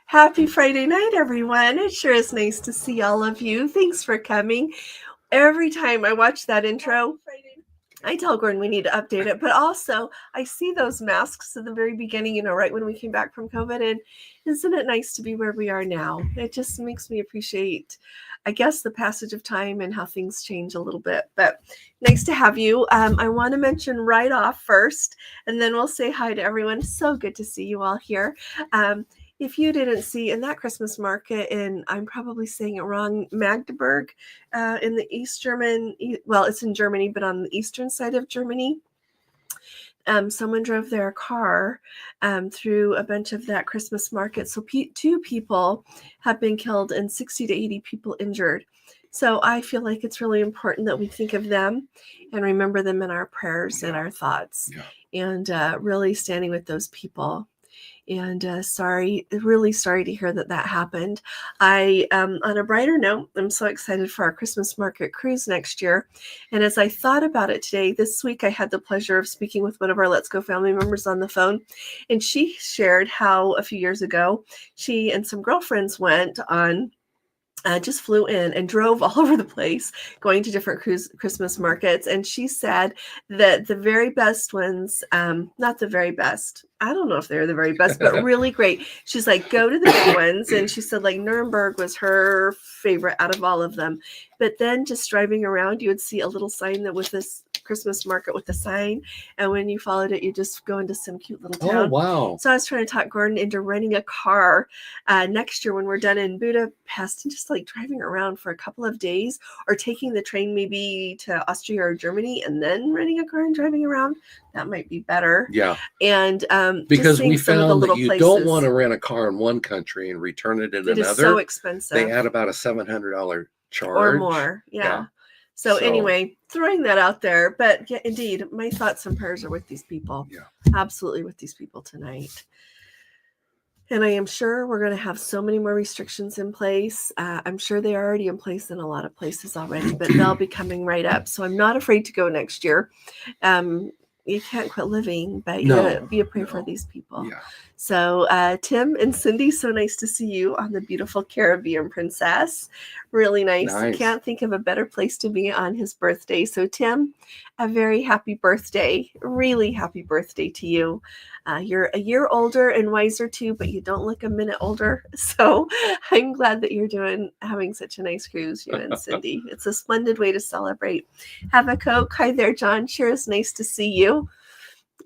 Happy Friday night, everyone. It sure is nice to see all of you. Thanks for coming. Every time I watch that intro, I tell Gordon we need to update it, but also I see those masks at the very beginning, right when we came back from COVID, and isn't it nice to be where we are now? It just makes me appreciate, I guess, the passage of time and how things change a little bit, but nice to have you. I want to mention right off first, and then we'll say hi to everyone. So good to see you all here. If you didn't see in that Christmas market in, I'm probably saying it wrong, Magdeburg, in the East German, well, it's in Germany, but on the eastern side of Germany, someone drove their car through a bunch of that Christmas market. So 2 people have been killed and 60 to 80 people injured. So I feel like it's really important that we think of them and remember them in our prayers and our thoughts, and really standing with those people. And really sorry to hear that happened. On a brighter note, I'm so excited for our Christmas market cruise next year. And as I thought about it today, this week I had the pleasure of speaking with one of our Let's Go family members on the phone. And she shared how a few years ago, she and some girlfriends went on just flew in and drove all over the place, going to different Christmas markets. And she said that the very best ones, not the very best, I don't know if they're the very best, but really great. She's like, go to the big ones. And she said, like, Nuremberg was her favorite out of all of them. But then just driving around, you would see a little sign that with this Christmas market with a sign, and when you followed it, you just go into some cute little town. Oh, wow. So I was trying to talk Gordon into renting a car next year when we're done in Budapest, and just like driving around for a couple of days, or taking the train maybe to Austria or Germany and then renting a car and driving around. That might be better. Yeah. And because we found that you don't want to to rent a car in one country and return it in another. It is so expensive. They add about a $700 charge or more. Yeah. So anyway, throwing that out there, but yeah, indeed, my thoughts and prayers are with these people. Yeah. Absolutely with these people tonight. And I am sure we're going to have so many more restrictions in place. I'm sure they are already in place in a lot of places already, but they'll be coming right up. So I'm not afraid to go next year. You can't quit living, but you gotta be a prayer for these people. Yeah. So Tim and Cindy, so nice to see you on the beautiful Caribbean Princess. Really nice. Can't think of a better place to be on his birthday. So Tim, a very happy birthday. Really happy birthday to you. You're a year older and wiser too, but you don't look a minute older. So I'm glad that you're having such a nice cruise, you and Cindy. It's a splendid way to celebrate. Have a Coke. Hi there, John. Sure is nice to see you.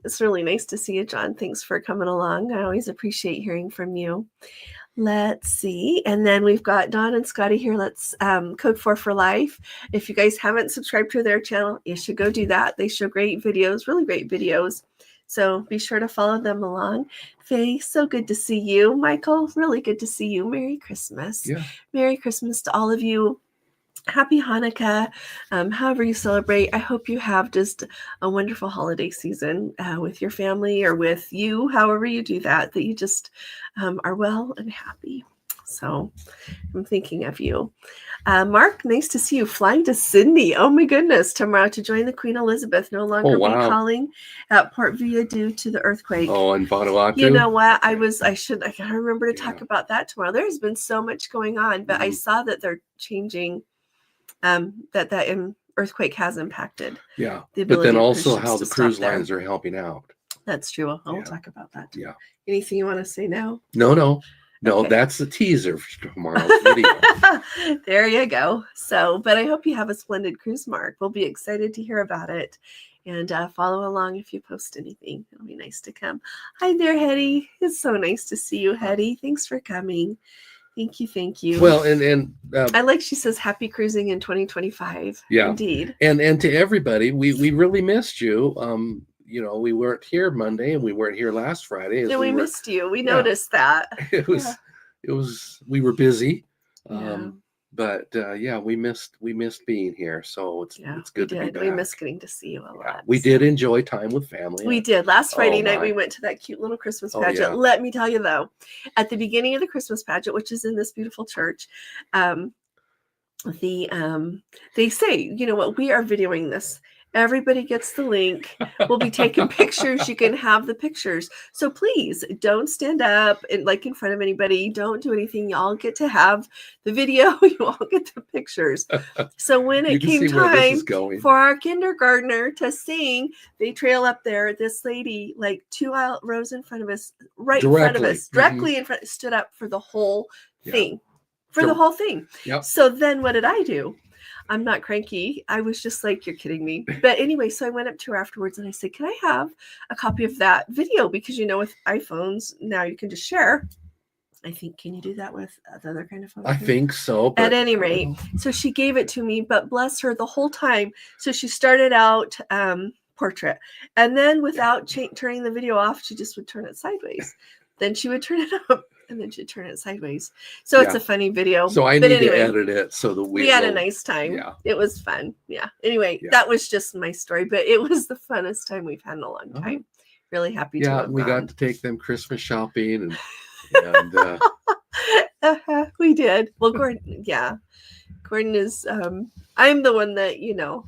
It's really nice to see you, John. Thanks for coming along. I always appreciate hearing from you. Let's see. And then we've got Don and Scotty here. Let's Code 4 for Life. If you guys haven't subscribed to their channel, you should go do that. They show great videos, really great videos. So be sure to follow them along. Faye, so good to see you. Michael, really good to see you. Merry Christmas. Yeah. Merry Christmas to all of you. Happy Hanukkah. However you celebrate, I hope you have just a wonderful holiday season with your family or with you, however you do that you just are well and happy. So I'm thinking of you. Mark, nice to see you flying to Sydney. Oh my goodness, tomorrow to join the Queen Elizabeth. No longer be calling at Port Vila due to the earthquake. Oh, in Vanuatu. You know what? I gotta remember to talk about that tomorrow. There's been so much going on, but I saw that they're changing that earthquake has impacted. Yeah. But then also how the cruise lines are helping out. That's true. I'll talk about that too. Yeah. Anything you want to say now? No, okay. That's the teaser for tomorrow's video. There you go. So, but I hope you have a splendid cruise, Mark. We'll be excited to hear about it. And follow along if you post anything. It'll be nice to come. Hi there, Hetty. It's so nice to see you, Hetty. Thanks for coming. Thank you. Well, and I like she says happy cruising in 2025. Yeah, indeed. And to everybody, we really missed you. We weren't here Monday and we weren't here last Friday. No, we missed you. We noticed that. It was we were busy. But we missed being here, so it's good to be back. We missed getting to see you a lot. We did enjoy time with family. We did. Last Friday night, we went to that cute little Christmas pageant. Yeah. Let me tell you, though, at the beginning of the Christmas pageant, which is in this beautiful church, they say, you know what, we are videoing this. Everybody gets the link. We'll be taking pictures. You can have the pictures. So please don't stand up and like in front of anybody. Don't do anything. Y'all get to have the video. You all get the pictures. So when it came time for our kindergartner to sing, they trail up there. This lady, like 2 rows in front of us, right in front of us, directly in front, stood up for the whole thing. For the whole thing. Yep. So then what did I do? I'm not cranky. I was just like, you're kidding me. But anyway, so I went up to her afterwards and I said, can I have a copy of that video? Because, you know, with iPhones, now you can just share. I think, can you do that with the other kind of phone? I think so. But at any rate, so she gave it to me, but bless her the whole time. So she started out portrait. And then without turning the video off, she just would turn it sideways. Then she would turn it up. And then she'd turn it sideways. So it's a funny video. So I need to edit it so that we had a nice time. Yeah. It was fun. Yeah. Anyway, that was just my story, but it was the funnest time we've had in a long time. Really happy to have we gone. Got to take them Christmas shopping and we did. Well, Gordon is I'm the one that, you know,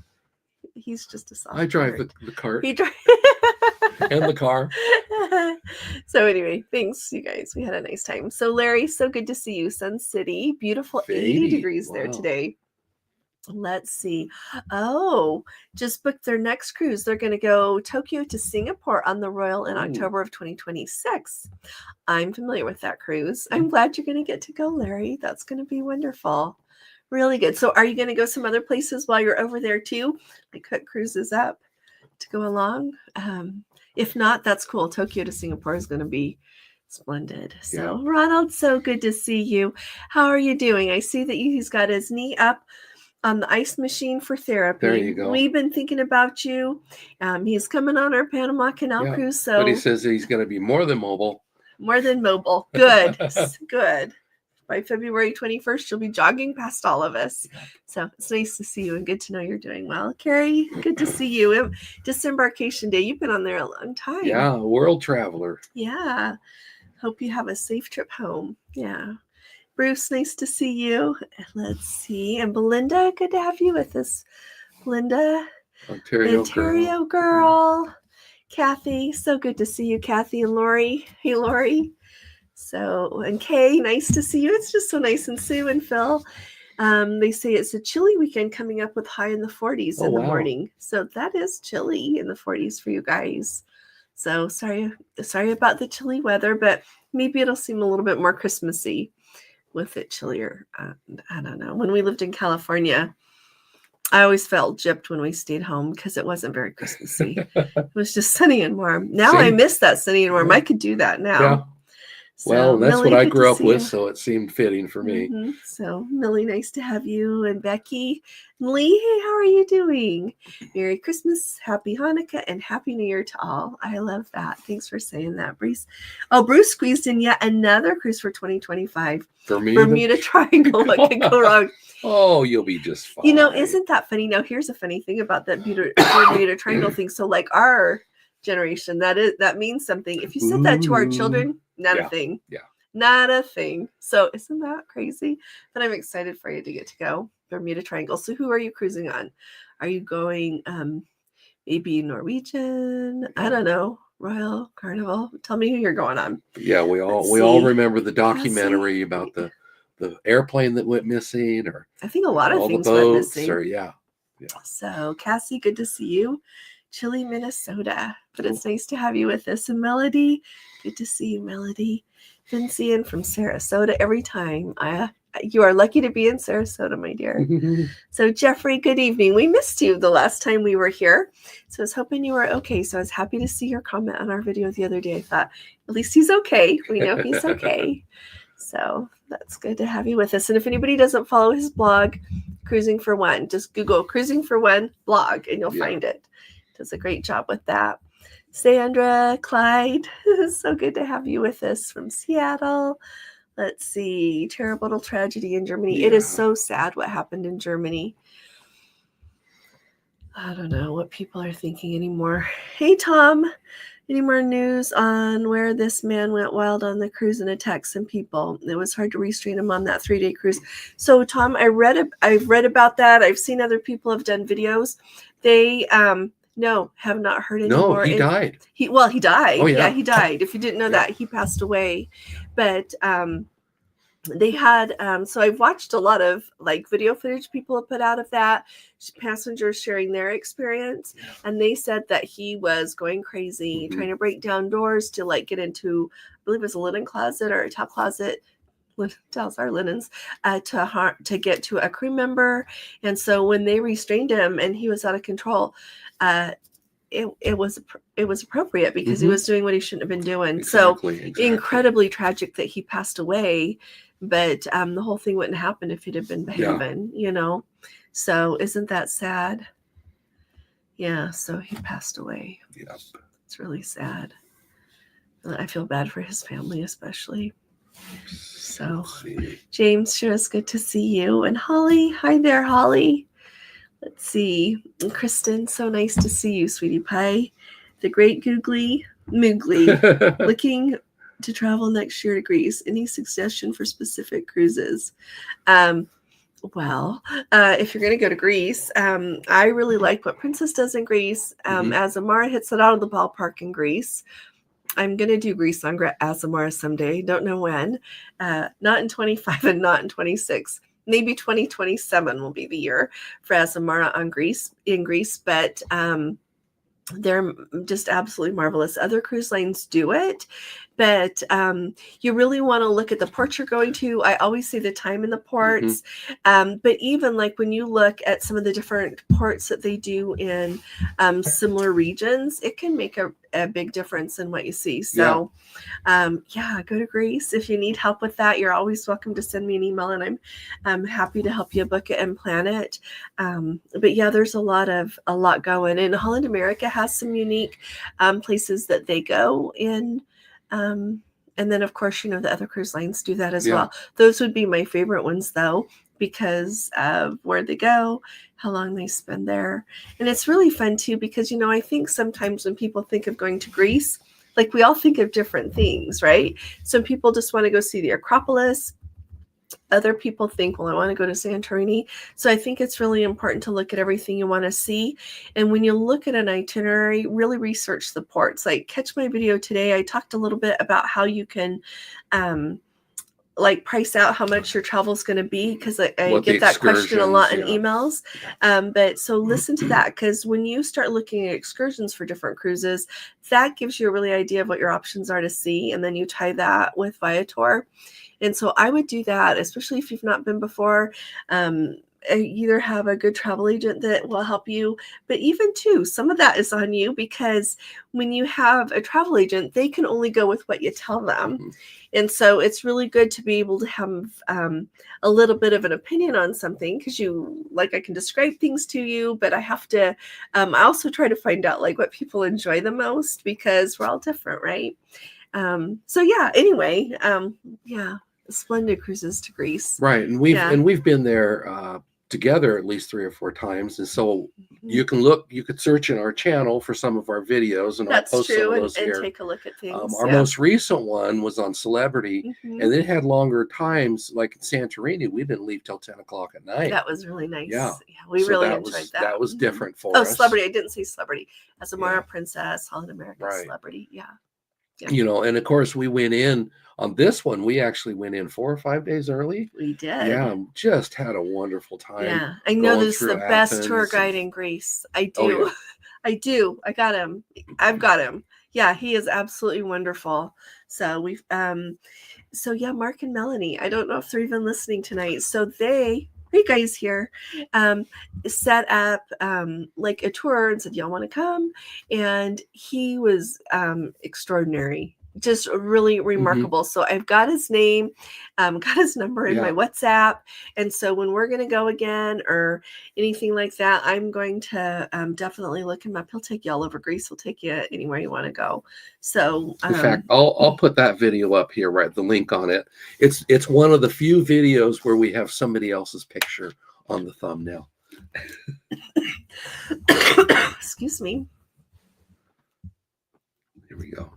he's just a soft I drive the cart. He drives and the car. So anyway, thanks you guys. We had a nice time. So Larry, so good to see you. Sun City, beautiful 80 degrees there today. Let's see. Oh, just booked their next cruise. They're going to go Tokyo to Singapore on the Royal in October of 2026. I'm familiar with that cruise. I'm glad you're going to get to go, Larry. That's going to be wonderful. Really good. So are you going to go some other places while you're over there too? Like hook cruises up to go along? If not, that's cool. Tokyo to Singapore is going to be splendid. So Ronald, so good to see you. How are you doing? I see that he's got his knee up on the ice machine for therapy. There you go. We've been thinking about you. He's coming on our Panama Canal cruise. So, but he says he's going to be more than mobile. More than mobile. Good. Good. By February 21st, you'll be jogging past all of us. So it's nice to see you and good to know you're doing well. Carrie, good to see you. Disembarkation Day. You've been on there a long time. Yeah, world traveler. Yeah. Hope you have a safe trip home. Yeah. Bruce, nice to see you. Let's see. And Belinda, good to have you with us. Belinda. Ontario girl. Kathy, so good to see you. Kathy and Lori. Hey, Lori. So, and Kay, nice to see you. It's just so nice. And Sue and Phil, they say it's a chilly weekend coming up with high in the 40s in the morning. So that is chilly in the 40s for you guys. So sorry about the chilly weather, but maybe it'll seem a little bit more Christmassy with it chillier. I don't know. When we lived in California, I always felt gypped when we stayed home because it wasn't very Christmassy. It was just sunny and warm. Now I miss that sunny and warm. I could do that now. Yeah. So, well, that's Millie, what I grew up with, so it seemed fitting for me. Mm-hmm. So, Millie, nice to have you. And Becky, Lee, hey, how are you doing? Merry Christmas, Happy Hanukkah, and Happy New Year to all. I love that. Thanks for saying that, Bruce. Oh, Bruce squeezed in yet another cruise for 2025. For me? Bermuda Triangle. What could go wrong? Oh, you'll be just fine. You know, isn't that funny? Now, here's a funny thing about that Bermuda Triangle thing. So, like our generation, that means something. If you said that to our children, not a thing. Yeah. Not a thing. So isn't that crazy? But I'm excited for you to get to go. Bermuda Triangle. So who are you cruising on? Are you going maybe Norwegian? I don't know. Royal Carnival. Tell me who you're going on. Yeah, we all remember the documentary about the airplane that went missing, or I think a lot of things went missing. Yeah. So Cassie, good to see you. Chile, Minnesota. But it's nice to have you with us. And Melody, good to see you, Melody. Vincian from Sarasota every time. You are lucky to be in Sarasota, my dear. So Jeffrey, good evening. We missed you the last time we were here. So I was hoping you were okay. So I was happy to see your comment on our video the other day. I thought, at least he's okay. We know he's okay. So that's good to have you with us. And if anybody doesn't follow his blog, Cruising for One, just Google Cruising for One blog and you'll find it. Does a great job with that. Sandra, Clyde, so good to have you with us from Seattle. Let's see, terrible tragedy in Germany. It is so sad what happened in Germany. I don't know what people are thinking anymore. Hey, Tom, any more news on where this man went wild on the cruise and attacked some people? It was hard to restrain him on that 3-day cruise. So, Tom, I've read about that. I've seen other people have done videos. They no, have not heard No, anymore. he died. He died. Oh, Yeah, yeah. he died. If you didn't know that, he passed away. But they had so I've watched a lot of like video footage people have put out of that, passengers sharing their experience, and they said that he was going crazy, trying to break down doors to like get into, I believe it was a linen closet or a top closet. Tells our linens to get to a crew member. And so when they restrained him and he was out of control, it was appropriate because he was doing what he shouldn't have been doing. Exactly. Incredibly tragic that he passed away, but the whole thing wouldn't happen if he'd have been behaving, you know. So isn't that sad? Yeah, so he passed away. Yep. It's really sad. I feel bad for his family especially. So, James, sure is good to see you. And Holly, hi there, Holly. Let's see. And Kristen, so nice to see you, sweetie pie. The great Googly Moogly, looking to travel next year to Greece. Any suggestion for specific cruises? Well, if you're going to go to Greece, I really like what Princess does in Greece. As Amara hits it out of the ballpark in Greece. I'm going to do Greece on Azamara someday. Don't know when. Not in 25 and not in 26. Maybe 2027 will be the year for Azamara in Greece. But they're just absolutely marvelous. Other cruise lines do it, but you really want to look at the ports you're going to. I always say the time in the ports, but even like when you look at some of the different ports that they do in similar regions, it can make a big difference in what you see. So go to Greece. If you need help with that, you're always welcome to send me an email, and I'm happy to help you book it and plan it. But yeah, there's a lot going, and Holland America has some unique places that they go in. And then of course, you know, the other cruise lines do that as well. Those would be my favorite ones though, because of where they go, how long they spend there. And it's really fun too, because, you know, I think sometimes when people think of going to Greece, like we all think of different things, right? Some people just want to go see the Acropolis. Other people think, well, I want to go to Santorini. So I think it's really important to look at everything you want to see. And when you look at an itinerary, really research the ports. Like catch my video today. I talked a little bit about how you can like price out how much your travel is going to be, because I get that question a lot in emails. But so listen to that, because when you start looking at excursions for different cruises, that gives you a really idea of what your options are to see. And then you tie that with Viator. And so I would do that, especially if you've not been before. Either have a good travel agent that will help you, but even too, some of that is on you, because when you have a travel agent, they can only go with what you tell them. And so it's really good to be able to have a little bit of an opinion on something, because I can describe things to you, but I have to, I also try to find out like what people enjoy the most, because we're all different, right? Splendid cruises to Greece. Right. And we've been there together at least 3 or 4 times. And so you could search in our channel for some of our videos, and I'll post some of those here. Take a look at things. Our most recent one was on Celebrity, and it had longer times. Like in Santorini, we didn't leave till 10 o'clock at night. That was really nice. Yeah, we really enjoyed that. That was different for us. Celebrity. I didn't say Celebrity. Azamara, Princess, Holland America, Celebrity. Yeah. You know, and of course we went in on this one. We actually went in 4 or 5 days early. We did. Yeah, just had a wonderful time. Yeah, I know this is the best tour guide in Greece. I do. Oh, yeah. I do. I got him. I've got him. Yeah, he is absolutely wonderful. So we've Mark and Melanie, I don't know if they're even listening tonight. So you guys here set up like a tour and said, y'all want to come? And he was extraordinary, just really remarkable. So I've got his name, got his number in my WhatsApp. And so when we're going to go again or anything like that, I'm going to definitely look him up. He'll take you all over Greece. He'll take you anywhere you want to go. So in fact, I'll put that video up here, right? The link on it. It's one of the few videos where we have somebody else's picture on the thumbnail. Excuse me. Here we go.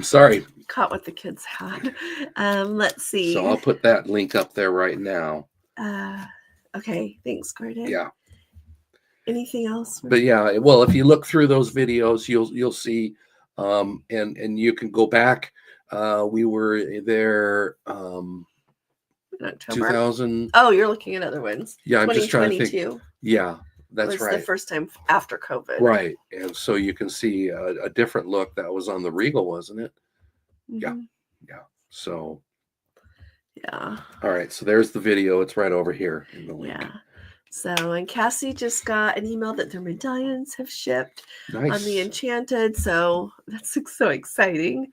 Sorry. Caught what the kids had. Let's see. So I'll put that link up there right now. Okay. Thanks, Gordon. Yeah. Anything else? But yeah, well, if you look through those videos, you'll see, and you can go back. We were there, in October. 2000. Oh, you're looking at other ones. Yeah, I'm just trying to think. 2022. Yeah, that's was right. the first time after COVID. Right, and so you can see a different look. That was on the Regal, wasn't it? Mm-hmm. Yeah. So. Yeah. All right, so there's the video. It's right over here in the link. Yeah. So, and Cassie just got an email that their medallions have shipped on the Enchanted. So that's so exciting.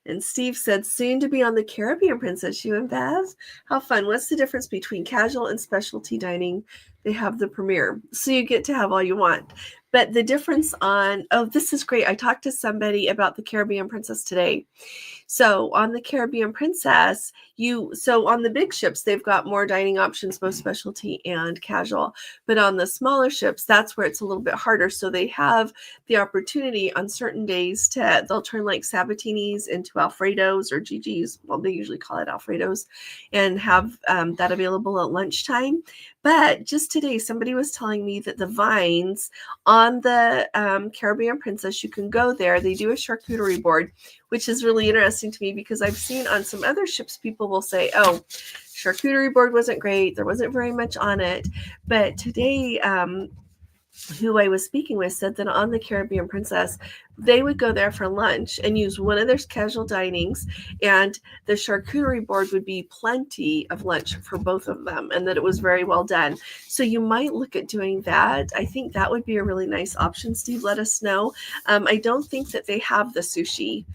And Steve said, soon to be on the Caribbean Princess, you and Bev. How fun. What's the difference between casual and specialty dining? They have the premiere. So you get to have all you want. But the difference this is great. I talked to somebody about the Caribbean Princess today. So on the Caribbean Princess, on the big ships, they've got more dining options, both specialty and casual. But on the smaller ships, that's where it's a little bit harder. So they have the opportunity on certain days they'll turn like Sabatinis into Alfredos or GGs. Well, they usually call it Alfredos, and have that available at lunchtime. But just today, somebody was telling me that the Vines on the Caribbean Princess, you can go there. They do a charcuterie board, which is really interesting to me because I've seen on some other ships, people will say, oh, charcuterie board wasn't great. There wasn't very much on it. But today, who I was speaking with said that on the Caribbean Princess, they would go there for lunch and use one of their casual dinings, and the charcuterie board would be plenty of lunch for both of them, and that it was very well done. So you might look at doing that. I think that would be a really nice option. Steve, let us know. I don't think that they have the sushi.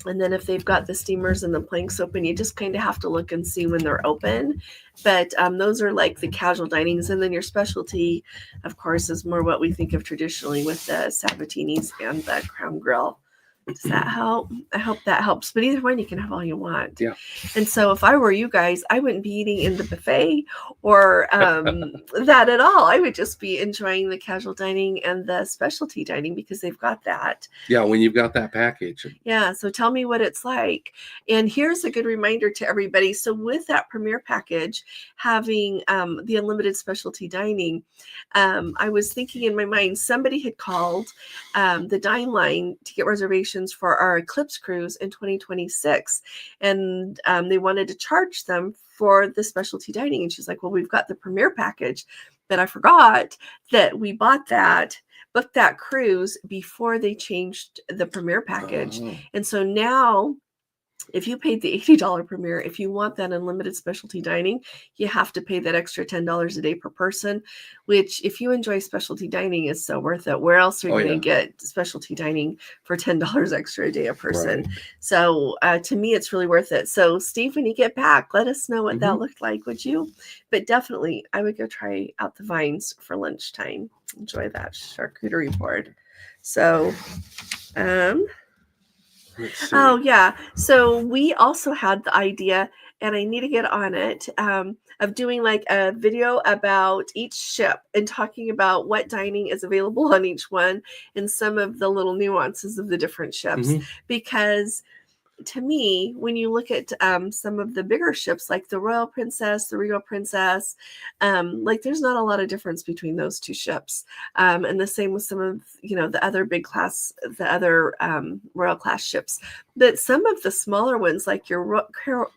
And then if they've got the steamers and the planks open, you just kind of have to look and see when they're open. But those are like the casual dinings. And then your specialty, of course, is more what we think of traditionally with the Sabatinis and the Crown Grill. Does that help? I hope that helps. But either one, you can have all you want. Yeah. And so if I were you guys, I wouldn't be eating in the buffet or that at all. I would just be enjoying the casual dining and the specialty dining because they've got that. Yeah, when you've got that package. Yeah, so tell me what it's like. And here's a good reminder to everybody. So with that premier package, having the unlimited specialty dining, I was thinking in my mind, somebody had called the Dine Line to get reservations for our Eclipse cruise in 2026. And they wanted to charge them for the specialty dining. And she's like, well, we've got the premier package, but I forgot that we booked that cruise before they changed the premier package. Oh. And so now, if you paid the $80 premier, if you want that unlimited specialty dining, you have to pay that extra $10 a day per person, which if you enjoy specialty dining is so worth it. Where else are you going to get specialty dining for $10 extra a day a person? Right. So to me, it's really worth it. So Steve, when you get back, let us know what that looked like, would you? But definitely, I would go try out the Vines for lunchtime. Enjoy that charcuterie board. So, oh yeah. So we also had the idea, and I need to get on it, of doing like a video about each ship and talking about what dining is available on each one and some of the little nuances of the different ships. Because to me, when you look at some of the bigger ships like the Royal Princess, the Regal Princess, like there's not a lot of difference between those two ships. And the same with some of, the other big class, the other Royal class ships. But some of the smaller ones, like your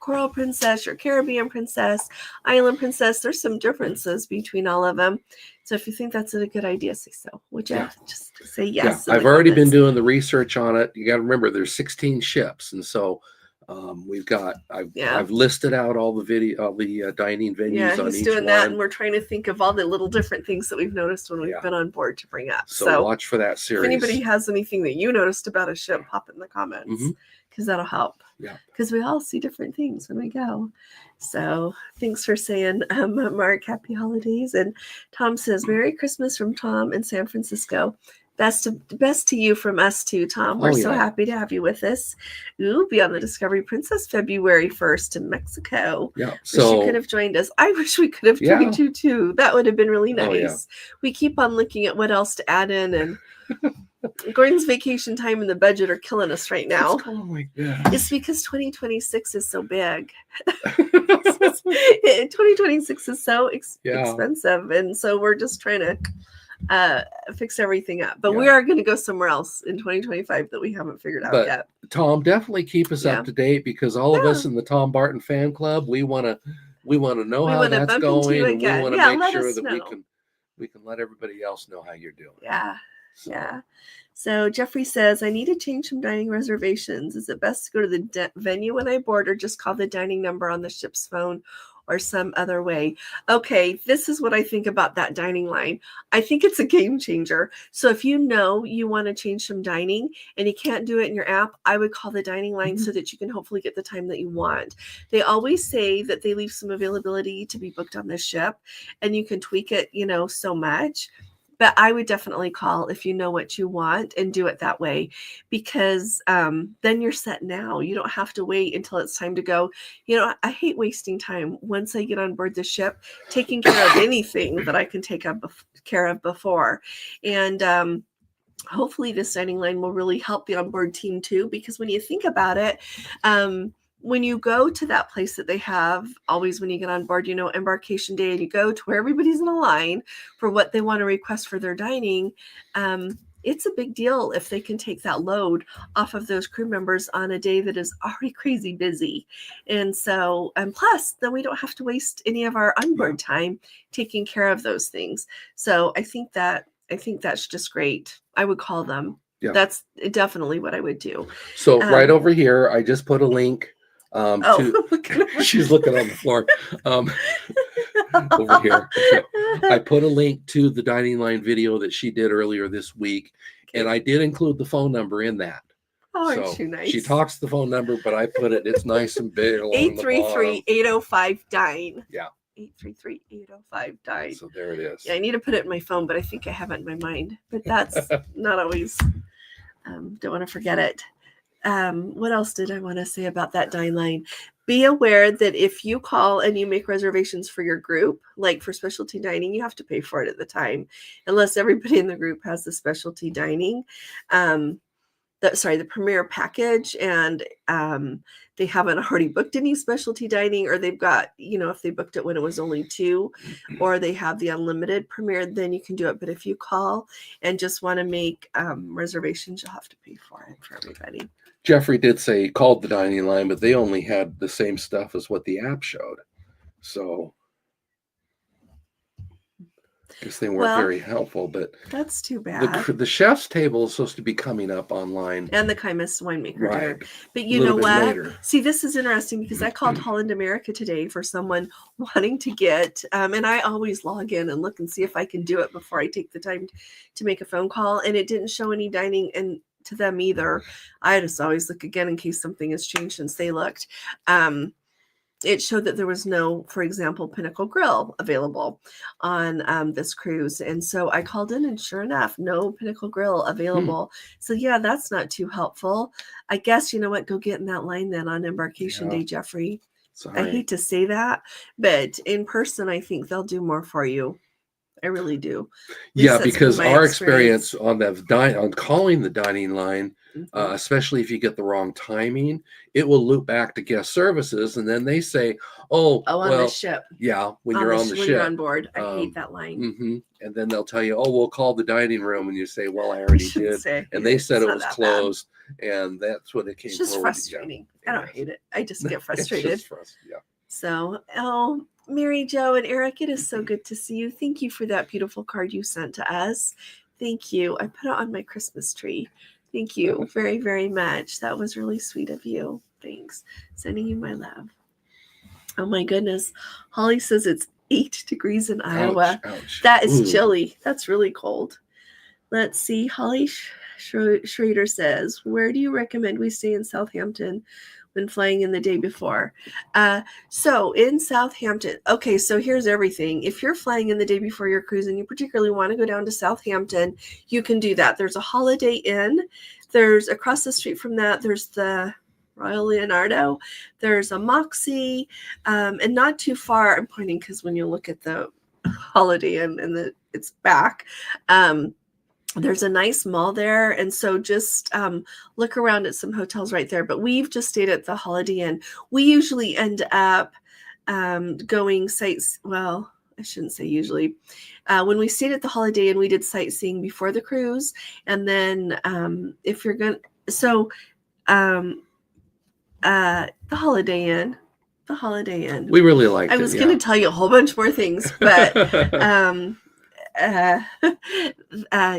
Coral Princess, your Caribbean Princess, Island Princess, there's some differences between all of them. So if you think that's a good idea, say so. Would you just say yes? Yeah, I've already been doing the research on it. You got to remember, there's 16 ships, and so I've listed out all the dining venues. Yeah, he's doing that, and we're trying to think of all the little different things that we've noticed when we've been on board to bring up. So watch for that series. If anybody has anything that you noticed about a ship, pop it in the comments because that'll help. Yeah, because we all see different things when we go. So thanks for saying, Mark, happy holidays. And Tom says, Merry Christmas from Tom in San Francisco. Best to you from us too, Tom. We're so happy to have you with us. We'll be on the Discovery Princess February 1st in Mexico. Yeah, so you could have joined us. I wish we could have joined you too. That would have been really nice. We keep on looking at what else to add in, and Gordon's vacation time and the budget are killing us right now. What's going like that? It's because 2026 is so big. 2026 is so expensive, and so we're just trying to fix everything up. But we are going to go somewhere else in 2025 that we haven't figured out yet. Tom, definitely keep us up to date, because all of us in the Tom Barton fan club, we want to know how that's going, and we want to make sure that we can let everybody else know how you're doing. Yeah. So Jeffrey says, I need to change some dining reservations. Is it best to go to the venue when I board, or just call the dining number on the ship's phone, or some other way? Okay, this is what I think about that dining line. I think it's a game changer. So if you know you want to change some dining and you can't do it in your app, I would call the dining line so that you can hopefully get the time that you want. They always say that they leave some availability to be booked on the ship, and you can tweak it, so much. But I would definitely call if you know what you want and do it that way, because then you're set now. You don't have to wait until it's time to go. I hate wasting time once I get on board the ship, taking care of anything that I can take care of before. And hopefully this dining line will really help the onboard team too, because when you think about it, when you go to that place that they have always when you get on board, embarkation day, and you go to where everybody's in a line for what they want to request for their dining, it's a big deal if they can take that load off of those crew members on a day that is already crazy busy. And so, and plus, then we don't have to waste any of our onboard time taking care of those things. So I think that's just great. I would call them. Yeah. That's definitely what I would do. So right over here, I just put a link. She's looking on the floor over here. I put a link to the dining line video that she did earlier this week, and I did include the phone number in that. Oh, aren't you nice? She talks the phone number, but I put it's nice and big. 833-805-DINE. Yeah. 833-805-DINE. So there it is. Yeah, I need to put it in my phone, but I think I have it in my mind. But that's not always. Don't want to forget it. What else did I want to say about that dine line? Be aware that if you call and you make reservations for your group, like for specialty dining, you have to pay for it at the time, unless everybody in the group has the specialty dining, the premier package, and they haven't already booked any specialty dining, or they've got, if they booked it when it was only 2, or they have the unlimited premier, then you can do it. But if you call and just want to make reservations, you'll have to pay for it for everybody. Jeffrey did say he called the dining line, but they only had the same stuff as what the app showed. So I guess they weren't very helpful, but that's too bad. The chef's table is supposed to be coming up online. And the Chimus winemaker dinner. But you know what? Later. See, this is interesting because I called Holland America today for someone wanting to get, and I always log in and look and see if I can do it before I take the time to make a phone call. And it didn't show any dining to them either. I just always look again in case something has changed since they looked. It showed that there was no, for example, Pinnacle Grill available on this cruise. And so I called in, and sure enough, no Pinnacle Grill available. So yeah, that's not too helpful. I guess, you know what, go get in that line then on embarkation day, Jeffrey. Sorry. I hate to say that, but in person, I think they'll do more for you. I really do. Yeah, because our experience on on calling the dining line, especially if you get the wrong timing, it will loop back to guest services, and then they say, on the ship. Yeah, when you're on the ship. When you're on board. I hate that line. And then they'll tell you, we'll call the dining room, and you say, well, I already did. And they said it was closed, and that's what it came from. It's just frustrating. I don't hate it. I just get frustrated. So, Mary Jo and Eric, it is so good to see you. Thank you for that beautiful card you sent to us. Thank you. I put it on my Christmas tree. Thank you very, very much. That was really sweet of you. Thanks. Sending you my love. Oh my goodness. Holly says it's 8 degrees in Iowa. Ouch. That is chilly. That's really cold. Let's see. Holly Schrader says, where do you recommend we stay in Southampton when flying in the day before? So in Southampton, okay, so here's everything. If you're flying in the day before your cruise and you particularly want to go down to Southampton, you can do that. There's a Holiday Inn. There's across the street from that, there's the Royal Leonardo. There's a Moxie, and not too far. I'm pointing because when you look at the Holiday Inn and it's back, there's a nice mall there, and so just look around at some hotels right there. But we've just stayed at the Holiday Inn. We usually end up going sites. Well, I shouldn't say usually. When we stayed at the Holiday Inn, we did sightseeing before the cruise, and then if you're gonna, so the Holiday Inn. The Holiday Inn. We really liked it. I was going to tell you a whole bunch more things, but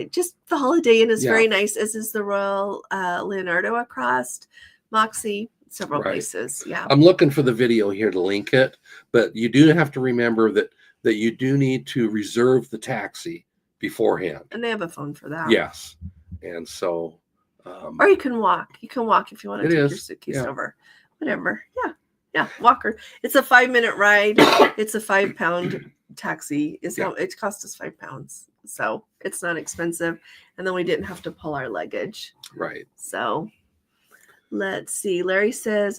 just the Holiday Inn is very nice, as is the Royal Leonardo across Moxie, several places. Yeah. I'm looking for the video here to link it, but you do have to remember that you do need to reserve the taxi beforehand. And they have a phone for that. Yes. And so or you can walk. You can walk if you want to take your suitcase over. Whatever. Yeah. Yeah, Walker. It's a 5-minute ride. It's a £5 taxi. It cost us £5, so it's not expensive. And then we didn't have to pull our luggage. Right. So let's see. Larry says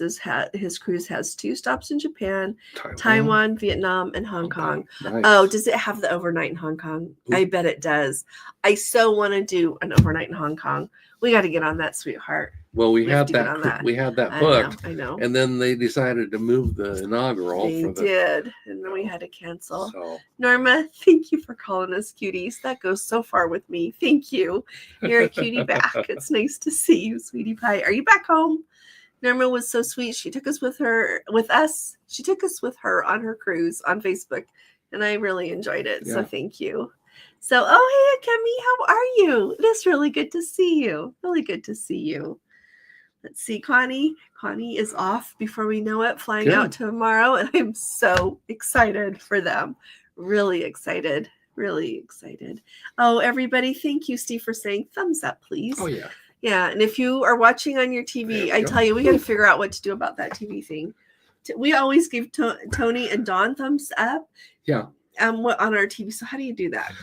his cruise has 2 stops in Japan, Taiwan, Vietnam, and Hong Kong. Nice. Oh, does it have the overnight in Hong Kong? Ooh. I bet it does. I so want to do an overnight in Hong Kong. We got to get on that, sweetheart. Well, we had that booked. I know. And then they decided to move the inaugural. They did. And then we had to cancel. So. Norma, thank you for calling us cuties. That goes so far with me. Thank you. You're a cutie back. It's nice to see you, sweetie pie. Are you back home? Norma was so sweet. She took us with us. She took us with her on her cruise on Facebook. And I really enjoyed it. Yeah. So thank you. So, hey, Kemi, how are you? It is really good to see you. Really good to see you. Let's see, Connie. Connie is off before we know it, flying out tomorrow. And I'm so excited for them. Really excited. Really excited. Oh, everybody, thank you, Steve, for saying thumbs up, please. Oh, yeah. Yeah, and if you are watching on your TV, I tell you, we got to figure out what to do about that TV thing. We always give Tony and Dawn thumbs up. Yeah. On our TV. So how do you do that?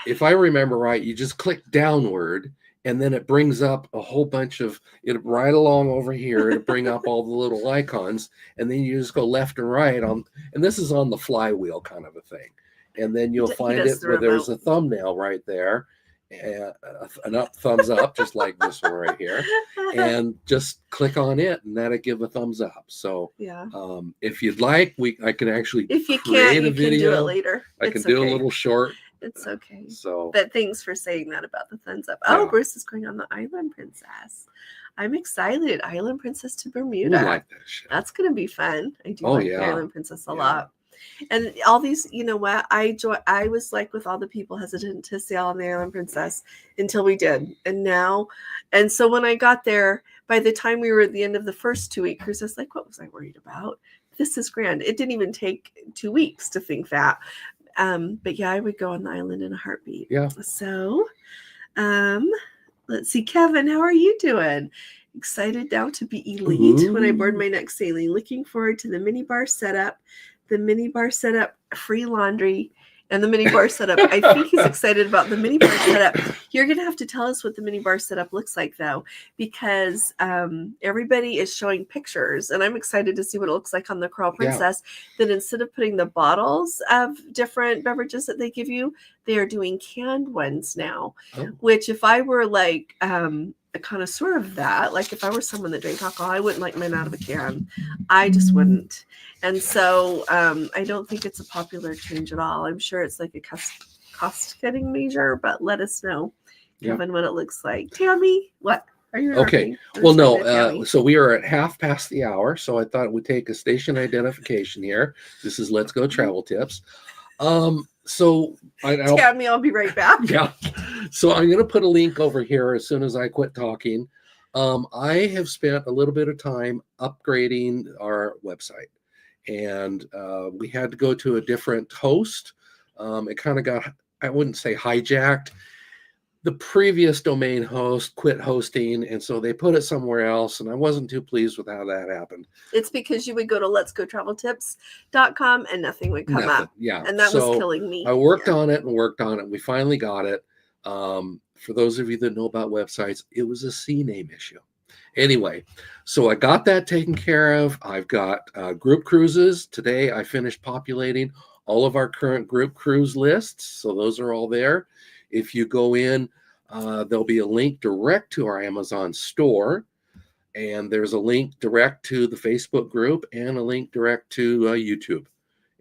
If I remember right, you just click downward, and then it brings up a whole bunch of it right along over here to bring up all the little icons, and then you just go left and right and this is on the flywheel kind of a thing, and then you'll find it where there's a thumbnail right there, and an up thumbs up, just like this one right here, and just click on it, and that'll give a thumbs up. So if you'd like, I can actually create a video. Can do it later. I can do a little short. It's okay. So, but thanks for saying that about the thumbs up. Oh, Bruce is going on the Island Princess. I'm excited. Island Princess to Bermuda. I like that shit. That's gonna be fun. I do like the Island Princess a lot. And all these, you know what? I was like with all the people hesitant to sail on the Island Princess until we did. And so when I got there, by the time we were at the end of the first 2-week cruise, I was like, what was I worried about? This is grand. It didn't even take 2 weeks to think that. But yeah, I would go on the island in a heartbeat. Yeah. So let's see, Kevin, how are you doing? Excited now to be elite when I board my next sailing. Looking forward to the minibar setup, free laundry, and the minibar setup. I think he's excited about the minibar setup. You're going to have to tell us what the minibar setup looks like, though, because everybody is showing pictures, and I'm excited to see what it looks like on the Coral Princess. That instead of putting the bottles of different beverages that they give you, they are doing canned ones now, which if I were like a connoisseur of that, like if I were someone that drank alcohol, I wouldn't like mine out of a can. I just wouldn't. And so I don't think it's a popular change at all. I'm sure it's like a cost-cutting measure, but let us know, Kevin, what it looks like. Tammy, what? Are you okay? Well, no. So we are at 1/2 past, so I thought we'd take a station identification here. This is Let's Go Travel Tips. So Tammy, I'll be right back. Yeah. So I'm going to put a link over here as soon as I quit talking. I have spent a little bit of time upgrading our website, and we had to go to a different host. It kind of got, I wouldn't say hijacked. The previous domain host quit hosting, and so they put it somewhere else, and I wasn't too pleased with how that happened. It's because you would go to letsgotraveltips.com and nothing would come up. Yeah. And that was killing me. I worked on it. We finally got it. For those of you that know about websites, it was a CNAME issue. Anyway, so I got that taken care of. I've got group cruises. Today I finished populating all of our current group cruise lists. So those are all there. If you go in, there'll be a link direct to our Amazon store, and there's a link direct to the Facebook group and a link direct to YouTube.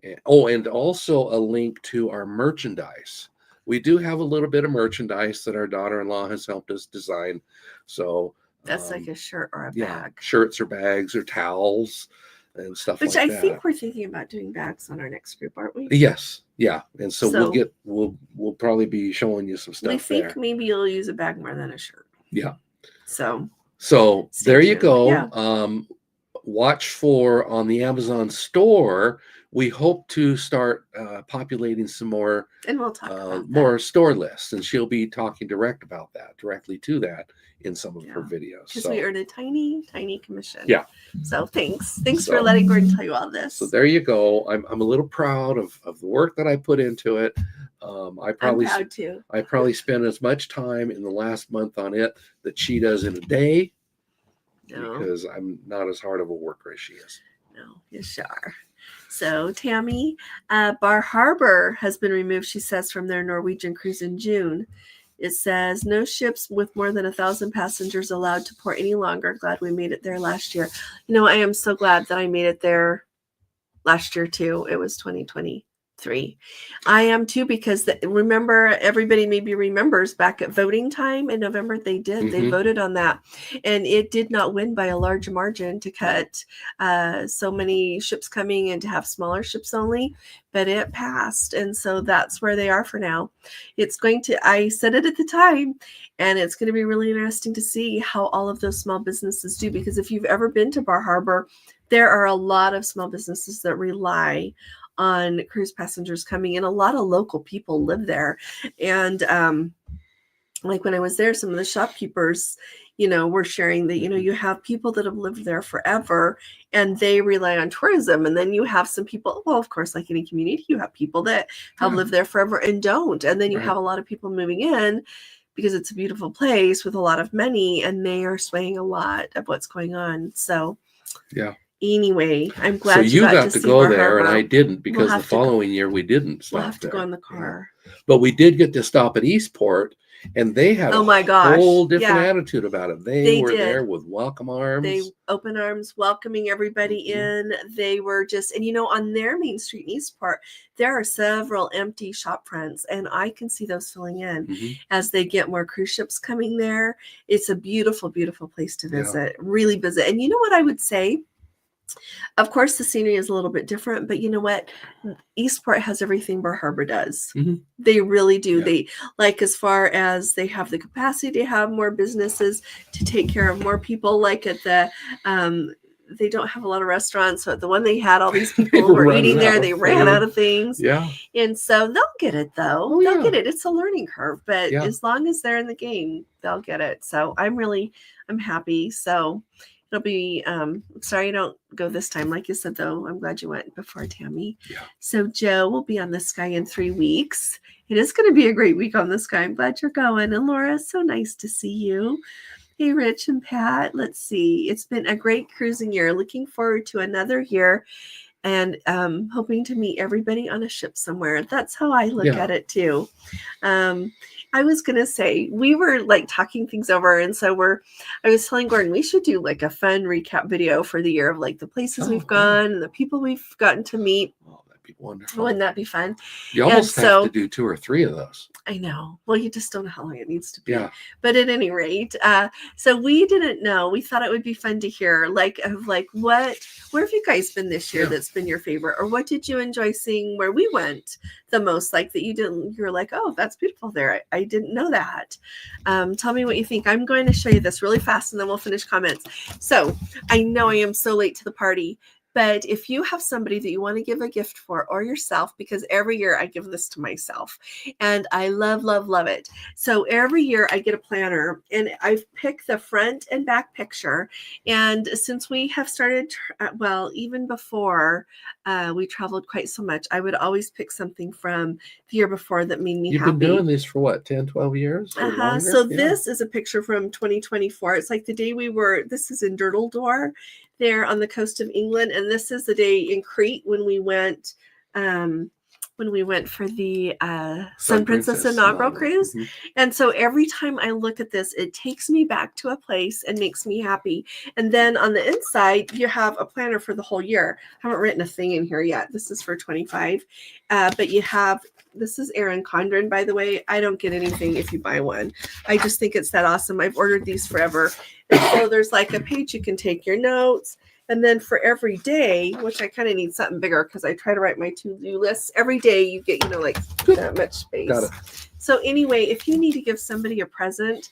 And also a link to our merchandise. We do have a little bit of merchandise that our daughter-in-law has helped us design. So That's like a shirt or a yeah, bag. shirts or bags or towels and stuff Which like I that. think we're thinking about doing bags on our next group, aren't we? Yes, yeah, and so So we'll probably be showing you some stuff we think there. maybe you'll use a bag more than a shirt. Yeah. So stay There you tuned. go. Yeah. Watch for on the Amazon store. We hope to start populating some more And we'll talk about more store lists, and she'll be talking directly to that in some of her Yeah. videos. Because So we earned a tiny commission. yeah. So thanks for So- letting Gordon tell you all this. So there you go. I'm a little proud of the work that I put into it. I'm proud too. I probably spent as much time in the last month on it that she does in a day, No, because I'm not as hard of a worker as she is. no, you sure. So Tammy, Bar Harbor has been removed, she says, from their Norwegian cruise in June. It says no ships with more than 1,000 passengers allowed to port any longer. Glad we made it there last year. You know, I am so glad that I made it there last year too. It was 2023. I am too, because remember, everybody maybe remembers back at voting time in November, they voted on that, and it did not win by a large margin to cut so many ships coming and to have smaller ships only, but it passed, and so that's where they are for now. I said it at the time, and it's going to be really interesting to see how all of those small businesses do, because if you've ever been to Bar Harbor, there are a lot of small businesses that rely on cruise passengers coming in. A lot of local people live there. And like when I was there, some of the shopkeepers, were sharing that, you have people that have lived there forever and they rely on tourism. And then you have some people, well, of course, like any community, you have people that have lived there forever and don't. And then you have a lot of people moving in because it's a beautiful place with a lot of money, and they are swaying a lot of what's going on. So yeah. Anyway, I'm glad so you got to see go Bar there, Harbor. and I didn't, because We'll the following year we didn't stop. We'll have to go in the car. Yeah. But we did get to stop at Eastport, and they had whole different attitude about it. They were there with welcome arms. They open arms, welcoming everybody in. They were just, and on their main street in Eastport, there are several empty shop fronts, and I can see those filling in as they get more cruise ships coming there. It's a beautiful, beautiful place to visit, really visit. And you know what I would say? Of course, the scenery is a little bit different, but you know what? Eastport has everything Bar Harbor does. They really do. They, like, as far as they have the capacity to have more businesses, to take care of more people, like at the they don't have a lot of restaurants. So the one they had, all these people were eating there. They ran out of things. Yeah. And so they'll get it, though. They'll get it. It's a learning curve. But as long as they're in the game, they'll get it. So I'm happy. So it'll be, sorry I don't go this time. Like you said, though, I'm glad you went before Tammy. Yeah. So Joe will be on the Sky in 3 weeks. It is going to be a great week on the Sky. I'm glad you're going. And Laura, so nice to see you. Hey, Rich and Pat, let's see. It's been a great cruising year. Looking forward to another year, and hoping to meet everybody on a ship somewhere. That's how I look at it too. I was going to say, we were like talking things over. And so I was telling Gordon, we should do like a fun recap video for the year of like the places we've gone and the people we've gotten to meet. Oh, that'd be wonderful. Wouldn't that be fun? You almost have to do 2 or 3 of those. I know. Well, you just don't know how long it needs to be. Yeah. But at any rate, so we didn't know. We thought it would be fun to hear, where have you guys been this year that's been your favorite? Or what did you enjoy seeing where we went the most? Like that you were like, oh, that's beautiful there. I didn't know that. Tell me what you think. I'm going to show you this really fast and then we'll finish comments. So I know I am so late to the party. But if you have somebody that you want to give a gift for, or yourself, because every year I give this to myself and I love, love, love it. So every year I get a planner and I've picked the front and back picture. And since we have started, even before we traveled quite so much, I would always pick something from the year before that made me happy. You've been doing this for what, 10, 12 years? So this is a picture from 2024. It's like the day this is in Dirtledore, there on the coast of England. And this is the day in Crete when we went when we went for the Sun Princess inaugural cruise. Mm-hmm. And so every time I look at this, it takes me back to a place and makes me happy. And then on the inside, you have a planner for the whole year. I haven't written a thing in here yet. This is for 25. But you have, this is Erin Condren, by the way. I don't get anything if you buy one. I just think it's that awesome. I've ordered these forever. And so there's like a page you can take your notes. And then for every day, which I kind of need something bigger because I try to write my to-do lists. Every day you get, like that much space. Got it. So anyway, if you need to give somebody a present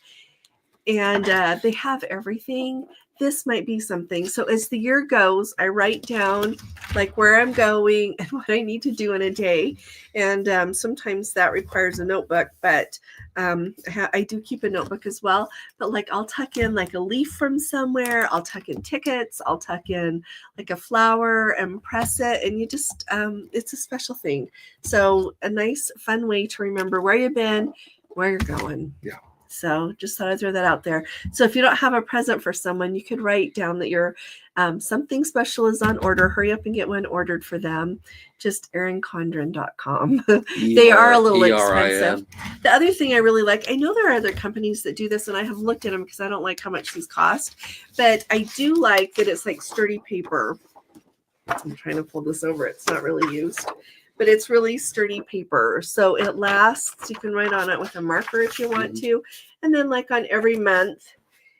and they have everything, this might be something. So as the year goes, I write down like where I'm going and what I need to do in a day. And sometimes that requires a notebook, but I do keep a notebook as well. But like I'll tuck in like a leaf from somewhere. I'll tuck in tickets. I'll tuck in like a flower and press it. And you just, it's a special thing. So a nice, fun way to remember where you've been, where you're going. Yeah. So just thought I'd throw that out there. So if you don't have a present for someone, you could write down that your something special is on order. Hurry up and get one ordered for them. Just erincondren.com. They are a little expensive. The other thing I really like, I know there are other companies that do this, and I have looked at them because I don't like how much these cost, but I do like that it's like sturdy paper. I'm trying to pull this over. It's not really used. But it's really sturdy paper. So it lasts. You can write on it with a marker if you want to. And then like on every month,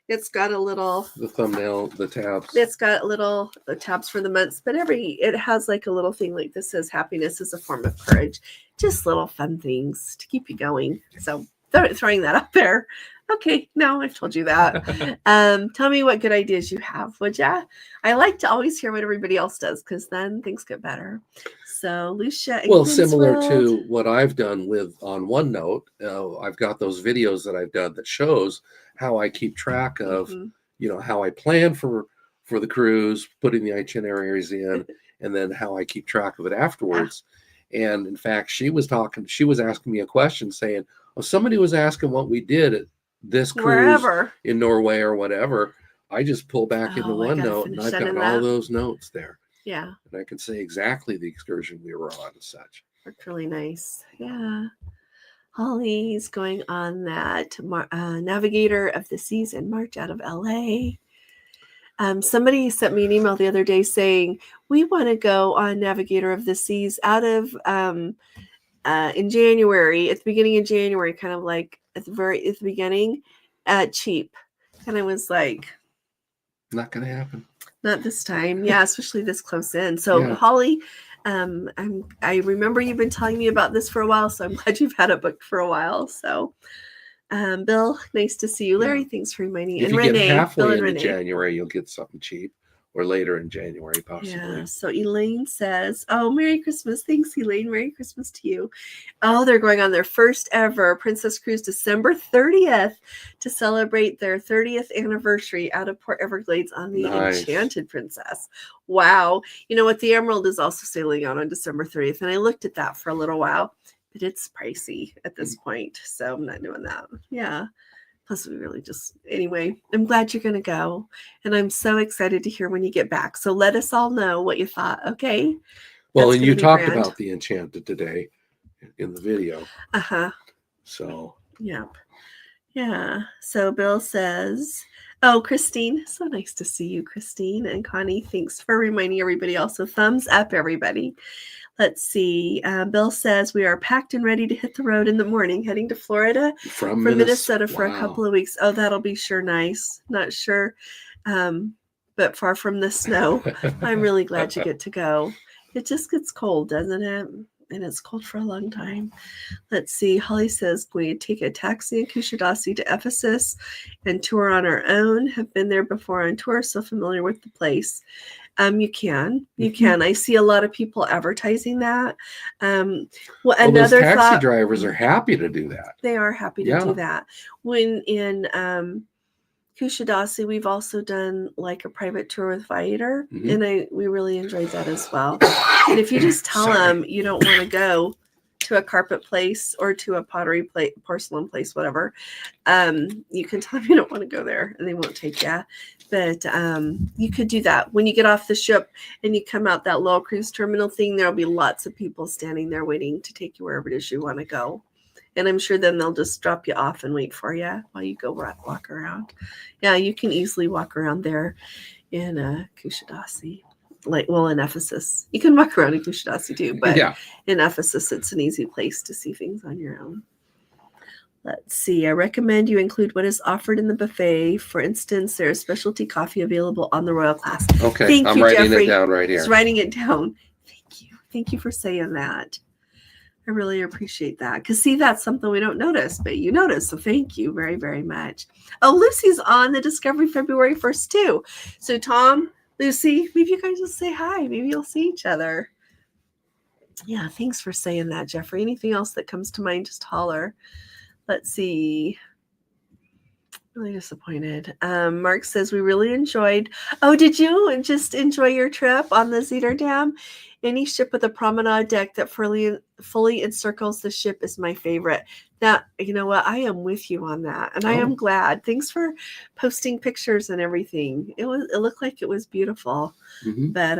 it's got a little. The thumbnail, the tabs. It's got little tabs for the months. But it has like a little thing like this says happiness is a form of courage. Just little fun things to keep you going. So throwing that up there. Okay, now I've told you that. Tell me what good ideas you have, would ya? I like to always hear what everybody else does because then things get better. So Lucia, well, similar to what I've done with on OneNote, I've got those videos that I've done that shows how I keep track of, how I plan for the cruise, putting the itineraries in, and then how I keep track of it afterwards. And in fact, she was asking me a question saying, "Oh, somebody was asking what we did at this cruise wherever in Norway or whatever." I just pull back into OneNote and I've got all those notes there. Yeah. And I can say exactly the excursion we were on and such. That's really nice. Yeah. Holly's going on that Navigator of the Seas in March out of LA. Somebody sent me an email the other day saying, we want to go on Navigator of the Seas out of in January, at the beginning of January, kind of like at the beginning, cheap. And I was like, not going to happen. Not this time. Yeah, especially this close in. So Holly, I remember you've been telling me about this for a while, so I'm glad you've had it booked for a while. So Bill, nice to see you. Larry, thanks for reminding me. If you get halfway into January, you'll get something cheap. Or later in January, possibly. Yeah. So Elaine says, "Oh, Merry Christmas! Thanks, Elaine. Merry Christmas to you." Oh, they're going on their first ever Princess Cruise, December 30th, to celebrate their 30th anniversary out of Port Everglades on the Enchanted Princess. Wow! You know what? The Emerald is also sailing out on December 30th, and I looked at that for a little while, but it's pricey at this point, so I'm not doing that. Yeah. Plus, we really anyway, I'm glad you're going to go. And I'm so excited to hear when you get back. So let us all know what you thought, okay? Well, and you talked about the Enchanted today in the video. So. Yep. Yeah. So Bill says, oh, Christine, so nice to see you, Christine. And Connie, thanks for reminding everybody also. Thumbs up, everybody. Let's see. Bill says we are packed and ready to hit the road in the morning, heading to Florida from Minnesota for a couple of weeks. Oh, that'll be sure nice. Not sure, but far from the snow. I'm really glad you get to go. It just gets cold, doesn't it? And it's cold for a long time. Let's see. Holly says we take a taxi in Kushadasi to Ephesus and tour on our own. Have been there before on tour, so familiar with the place. You can. I see a lot of people advertising that. Those taxi drivers are happy to do that. They are happy to do that. When in Kushadasi, we've also done like a private tour with Viator, and we really enjoyed that as well. And if you just tell them you don't want to go to a carpet place or to a pottery place, porcelain place, whatever, you can tell them you don't want to go there and they won't take you. But you could do that. When you get off the ship and you come out that little cruise terminal thing, there'll be lots of people standing there waiting to take you wherever it is you want to go. And I'm sure then they'll just drop you off and wait for you while you go walk around. Yeah, you can easily walk around there in Kushadasi. In Ephesus. You can walk around in Kushadasi too, but in Ephesus, it's an easy place to see things on your own. Let's see. I recommend you include what is offered in the buffet. For instance, there is specialty coffee available on the Royal Class. Okay, Thank I'm you, writing Jeffrey. it down right here. Just writing it down. Thank you. Thank you for saying that. I really appreciate that. Because, see, that's something we don't notice, but you notice. So thank you very, very much. Oh, Lucy's on the Discovery February 1st, too. So, Tom, Lucy, maybe you guys will say hi. Maybe you'll see each other. Yeah, thanks for saying that, Jeffrey. Anything else that comes to mind, just holler. Let's see. Really disappointed. Mark says we really enjoyed. Oh, did you just enjoy your trip on the Zeder Dam? Any ship with a promenade deck that fully encircles the ship is my favorite. That, you know what? I am with you on that, and I am glad. Thanks for posting pictures and everything. It looked like it was beautiful. Mm-hmm. But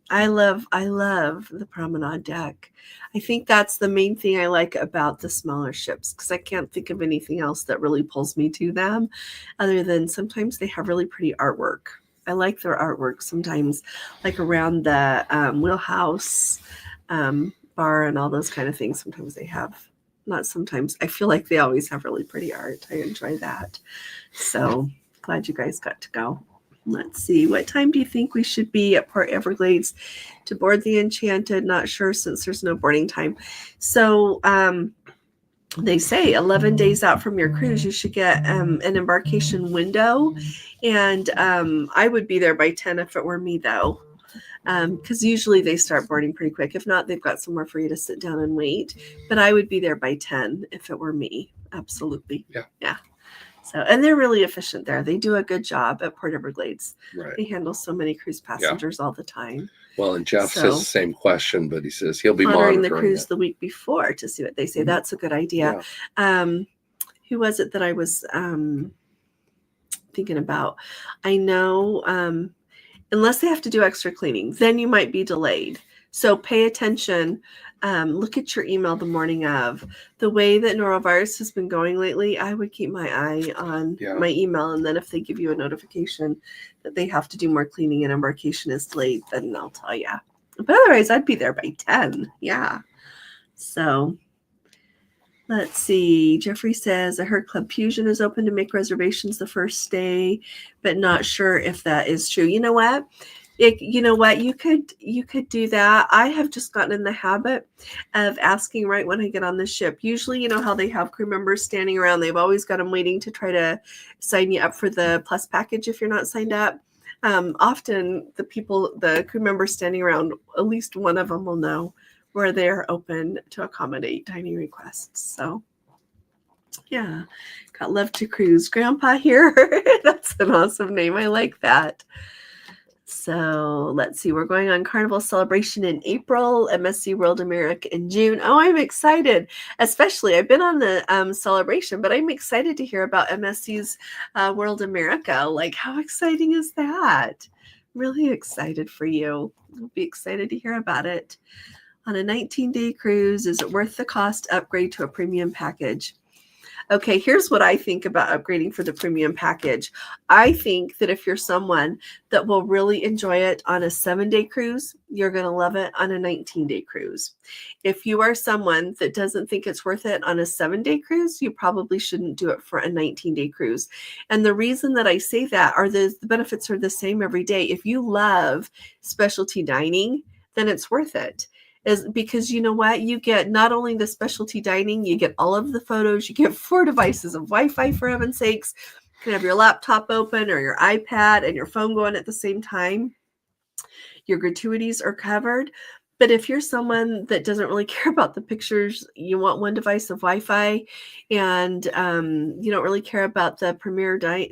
I love the promenade deck. I think that's the main thing I like about the smaller ships, because I can't think of anything else that really pulls me to them, other than sometimes they have really pretty artwork. I like their artwork sometimes, like around the wheelhouse bar and all those kind of things. Sometimes they have, not sometimes, I feel like they always have really pretty art. I enjoy that. So glad you guys got to go. Let's see. What time do you think we should be at Port Everglades to board the Enchanted? Not sure, since there's no boarding time. So they say 11 days out from your cruise, you should get an embarkation window. And I would be there by 10 if it were me, though, because usually they start boarding pretty quick. If not, they've got somewhere for you to sit down and wait. But I would be there by 10 if it were me. Absolutely. Yeah. So, and they're really efficient there. They do a good job at Port Everglades. Right. They handle so many cruise passengers all the time. Well, and Jeff says the same question, but he says he'll be monitoring the cruise the week before to see what they say. Mm-hmm. That's a good idea. Yeah. Who was it that I was thinking about? I know unless they have to do extra cleaning, then you might be delayed. So pay attention. Look at your email the morning of. The way that norovirus has been going lately, I would keep my eye on my email. And then if they give you a notification that they have to do more cleaning and embarkation is delayed, then I'll tell you. But otherwise, I'd be there by 10. Yeah. So let's see. Jeffrey says, I heard Club Fusion is open to make reservations the first day, but not sure if that is true. You know what? You could do that. I have just gotten in the habit of asking right when I get on the ship. Usually, you know how they have crew members standing around. They've always got them waiting to try to sign you up for the plus package if you're not signed up. Often the crew members standing around, at least one of them will know where they're open to accommodate dining requests. So yeah, got Love to Cruise. Grandpa here. That's an awesome name. I like that. So let's see. We're going on Carnival Celebration in April, MSC World America in June. Oh, I'm excited. Especially, I've been on the Celebration, but I'm excited to hear about MSC's World America. Like, how exciting is that? Really excited for you. I'll be excited to hear about it. On a 19-day cruise, is it worth the cost to upgrade to a premium package? Okay, here's what I think about upgrading for the premium package. I think that if you're someone that will really enjoy it on a 7-day cruise, you're going to love it on a 19-day cruise. If you are someone that doesn't think it's worth it on a 7-day cruise, you probably shouldn't do it for a 19-day cruise. And the reason that I say that are the benefits are the same every day. If you love specialty dining, then it's worth it. Is because you know what? You get not only the specialty dining, you get all of the photos, you get 4 devices of Wi-Fi, for heaven's sakes. You can have your laptop open or your iPad and your phone going at the same time. Your gratuities are covered. But if you're someone that doesn't really care about the pictures, you want 1 device of Wi-Fi, and you don't really care about the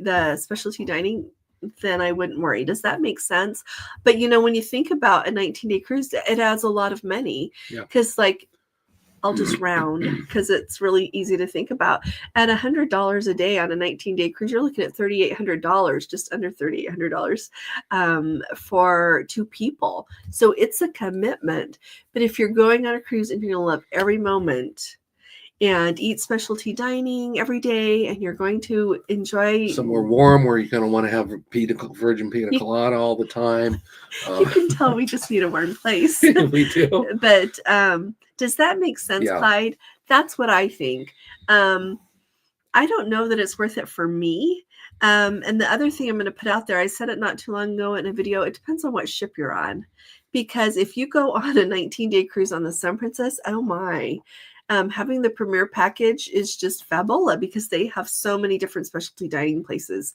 the specialty dining, then I wouldn't worry. Does that make sense? But when you think about a 19-day cruise, it adds a lot of money because I'll just round because it's really easy to think about. At $100 a day on a 19-day cruise, you're looking at $3,800, just under $3,800 for 2 people. So it's a commitment. But if you're going on a cruise and you're going to love every moment and eat specialty dining every day, and you're going to enjoy somewhere warm where you're going to want to have virgin pina colada all the time. You can tell we just need a warm place. We do. But does that make sense, Yeah. Clyde? That's what I think. I don't know that it's worth it for me. And the other thing I'm going to put out there, I said it not too long ago in a video, it depends on what ship you're on. Because if you go on a 19-day cruise on the Sun Princess, oh my, having the Premier package is just fabola because they have so many different specialty dining places.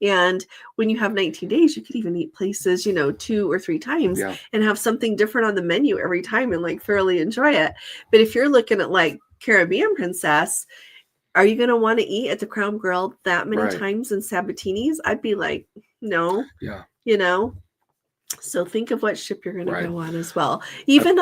And when you have 19 days, you could even eat places, 2 or 3 times and have something different on the menu every time and like thoroughly enjoy it. But if you're looking at like Caribbean Princess, are you going to want to eat at the Crown Grill that many times in Sabatini's? I'd be like, no. Yeah. So think of what ship you're going to go on as well. Even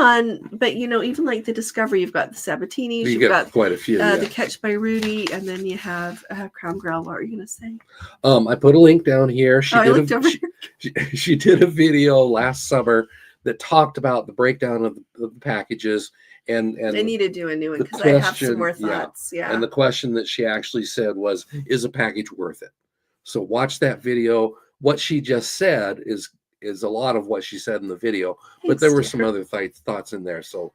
even like the Discovery, you've got the Sabatini's, you've got quite a few. The Catch by Rudy, and then you have Crown Grill. What were you going to say? I put a link down here. She did a video last summer that talked about the breakdown of the packages. And I need to do a new one because I have some more thoughts. Yeah. And the question that she actually said was, is a package worth it? So watch that video. What she just said is a lot of what she said in the video, but there were some other thoughts in there. So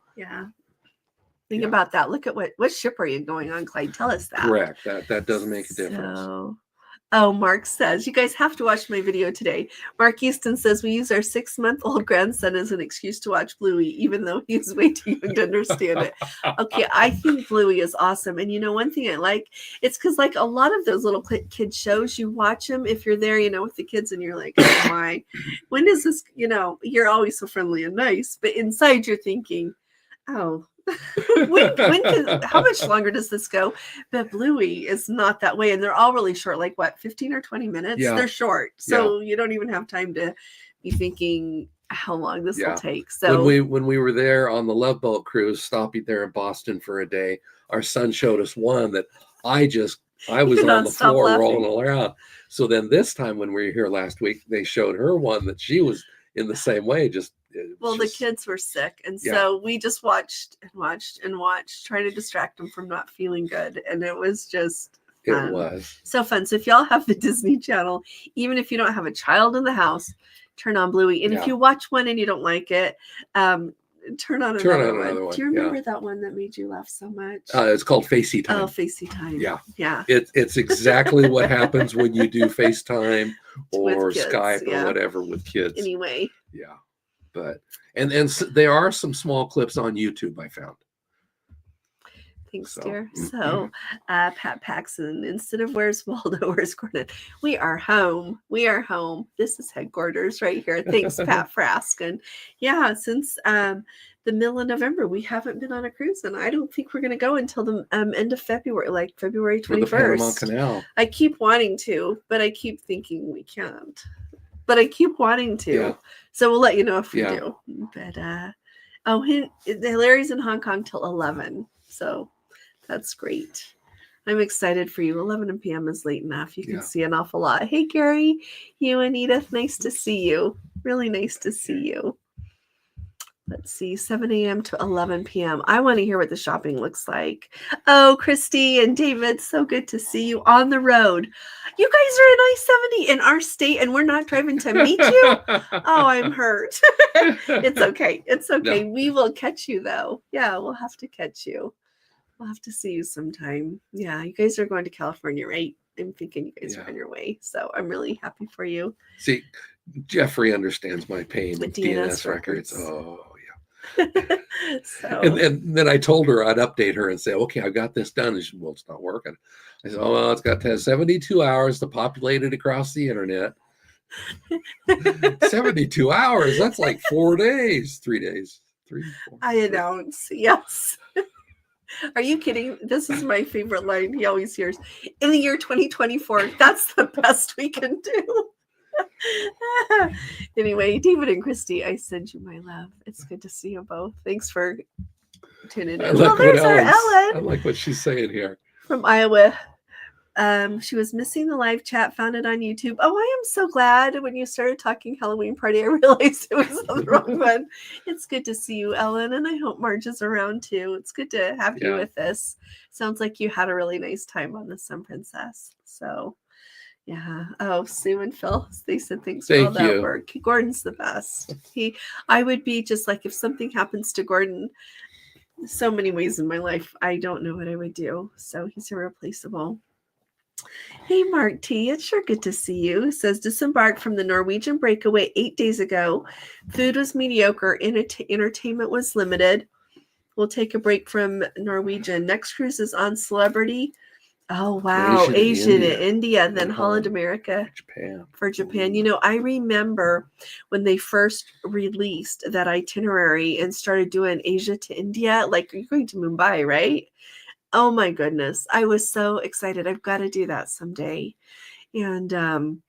think about that. Look at what ship are you going on, Clyde? Tell us that. Correct. That does make a difference. Mark says, you guys have to watch my video today. Mark Easton says, we use our 6-month-old grandson as an excuse to watch Bluey, even though he's way too young to understand it. Okay, I think Bluey is awesome. And one thing I like, it's because like a lot of those little kid shows, you watch them if you're there, with the kids and you're like, oh my, when does this, you're always so friendly and nice, but inside you're thinking, oh, how much longer does this go? But Bluey is not that way, and they're all really short, like 15 or 20 minutes. They're short, so you don't even have time to be thinking how long this will take. So when we were there on the Love Boat cruise, stopping there in Boston for a day, our son showed us one that I was on the floor rolling around. So then this time when we were here last week, they showed her one that she was in the same way, the kids were sick, and so we just watched and watched and watched, trying to distract them from not feeling good, and it was just fun. It was so fun. So if y'all have the Disney Channel, even if you don't have a child in the house, turn on Bluey, and if you watch one and you don't like it, turn on another one. Do you remember that one that made you laugh so much? It's called FaceTime. Oh, FaceTime. Yeah. It's exactly what happens when you do FaceTime or Skype or whatever with kids. Anyway. Yeah. But and there are some small clips on YouTube I found. Thanks, dear. So, Pat Paxson, instead of where's Waldo, where's Gordon? We are home. We are home. This is headquarters right here. Thanks, Pat, for asking. Yeah, since the middle of November, we haven't been on a cruise, and I don't think we're going to go until the end of February, like February 21st. The Panama Canal. I keep wanting to, but I keep thinking we can't. But I keep wanting to. Yeah. So we'll let you know if we do. But Larry's in Hong Kong till 11. So that's great. I'm excited for you. 11 p.m. is late enough. You can see an awful lot. Hey, Gary, you and Edith, nice to see you. Really nice to see you. Let's see, 7 a.m. to 11 p.m. I want to hear what the shopping looks like. Oh, Christy and David, so good to see you on the road. You guys are in I-70 in our state, and we're not driving to meet you? Oh, I'm hurt. It's okay. It's okay. No. We will catch you, though. Yeah, we'll have to catch you. We'll have to see you sometime. Yeah, you guys are going to California, right? I'm thinking you guys are on your way. So I'm really happy for you. See, Jeffrey understands my pain with DNS records. Oh, So. And then I told her I'd update her and say, okay, I've got this done. And she said, well, it's not working. I said, oh, well, it's got to have 72 hours to populate it across the internet. 72 hours. That's like 4 days, 3 days, 3, 4. I announce, yes. Are you kidding? This is my favorite line he always hears. In the year 2024, that's the best we can do. Anyway, David and Christy, I send you my love. It's good to see you both. Thanks for tuning I in. Well, like what there's our I Ellen like what she's saying here. from Iowa. She was missing the live chat, found it on YouTube. Oh, I am so glad when you started talking Halloween party, I realized it was on the wrong one. It's good to see you, Ellen, and I hope Marge is around too. It's good to have you with us. Sounds like you had a really nice time on the Sun Princess. So, yeah. Oh, Sue and Phil, they said thanks for all that work. Gordon's the best. I would be just like if something happens to Gordon, so many ways in my life, I don't know what I would do. So he's irreplaceable. Hey, Mark T, it's sure good to see you. It says disembarked from the Norwegian breakaway 8 days ago. Food was mediocre. Entertainment was limited. We'll take a break from Norwegian. Next cruise is on Celebrity. Oh, wow. Asia to India, then Holland America for Japan. You know, I remember when they first released that itinerary and started doing Asia to India, like you're going to Mumbai, right? Oh my goodness. I was so excited. I've got to do that someday. And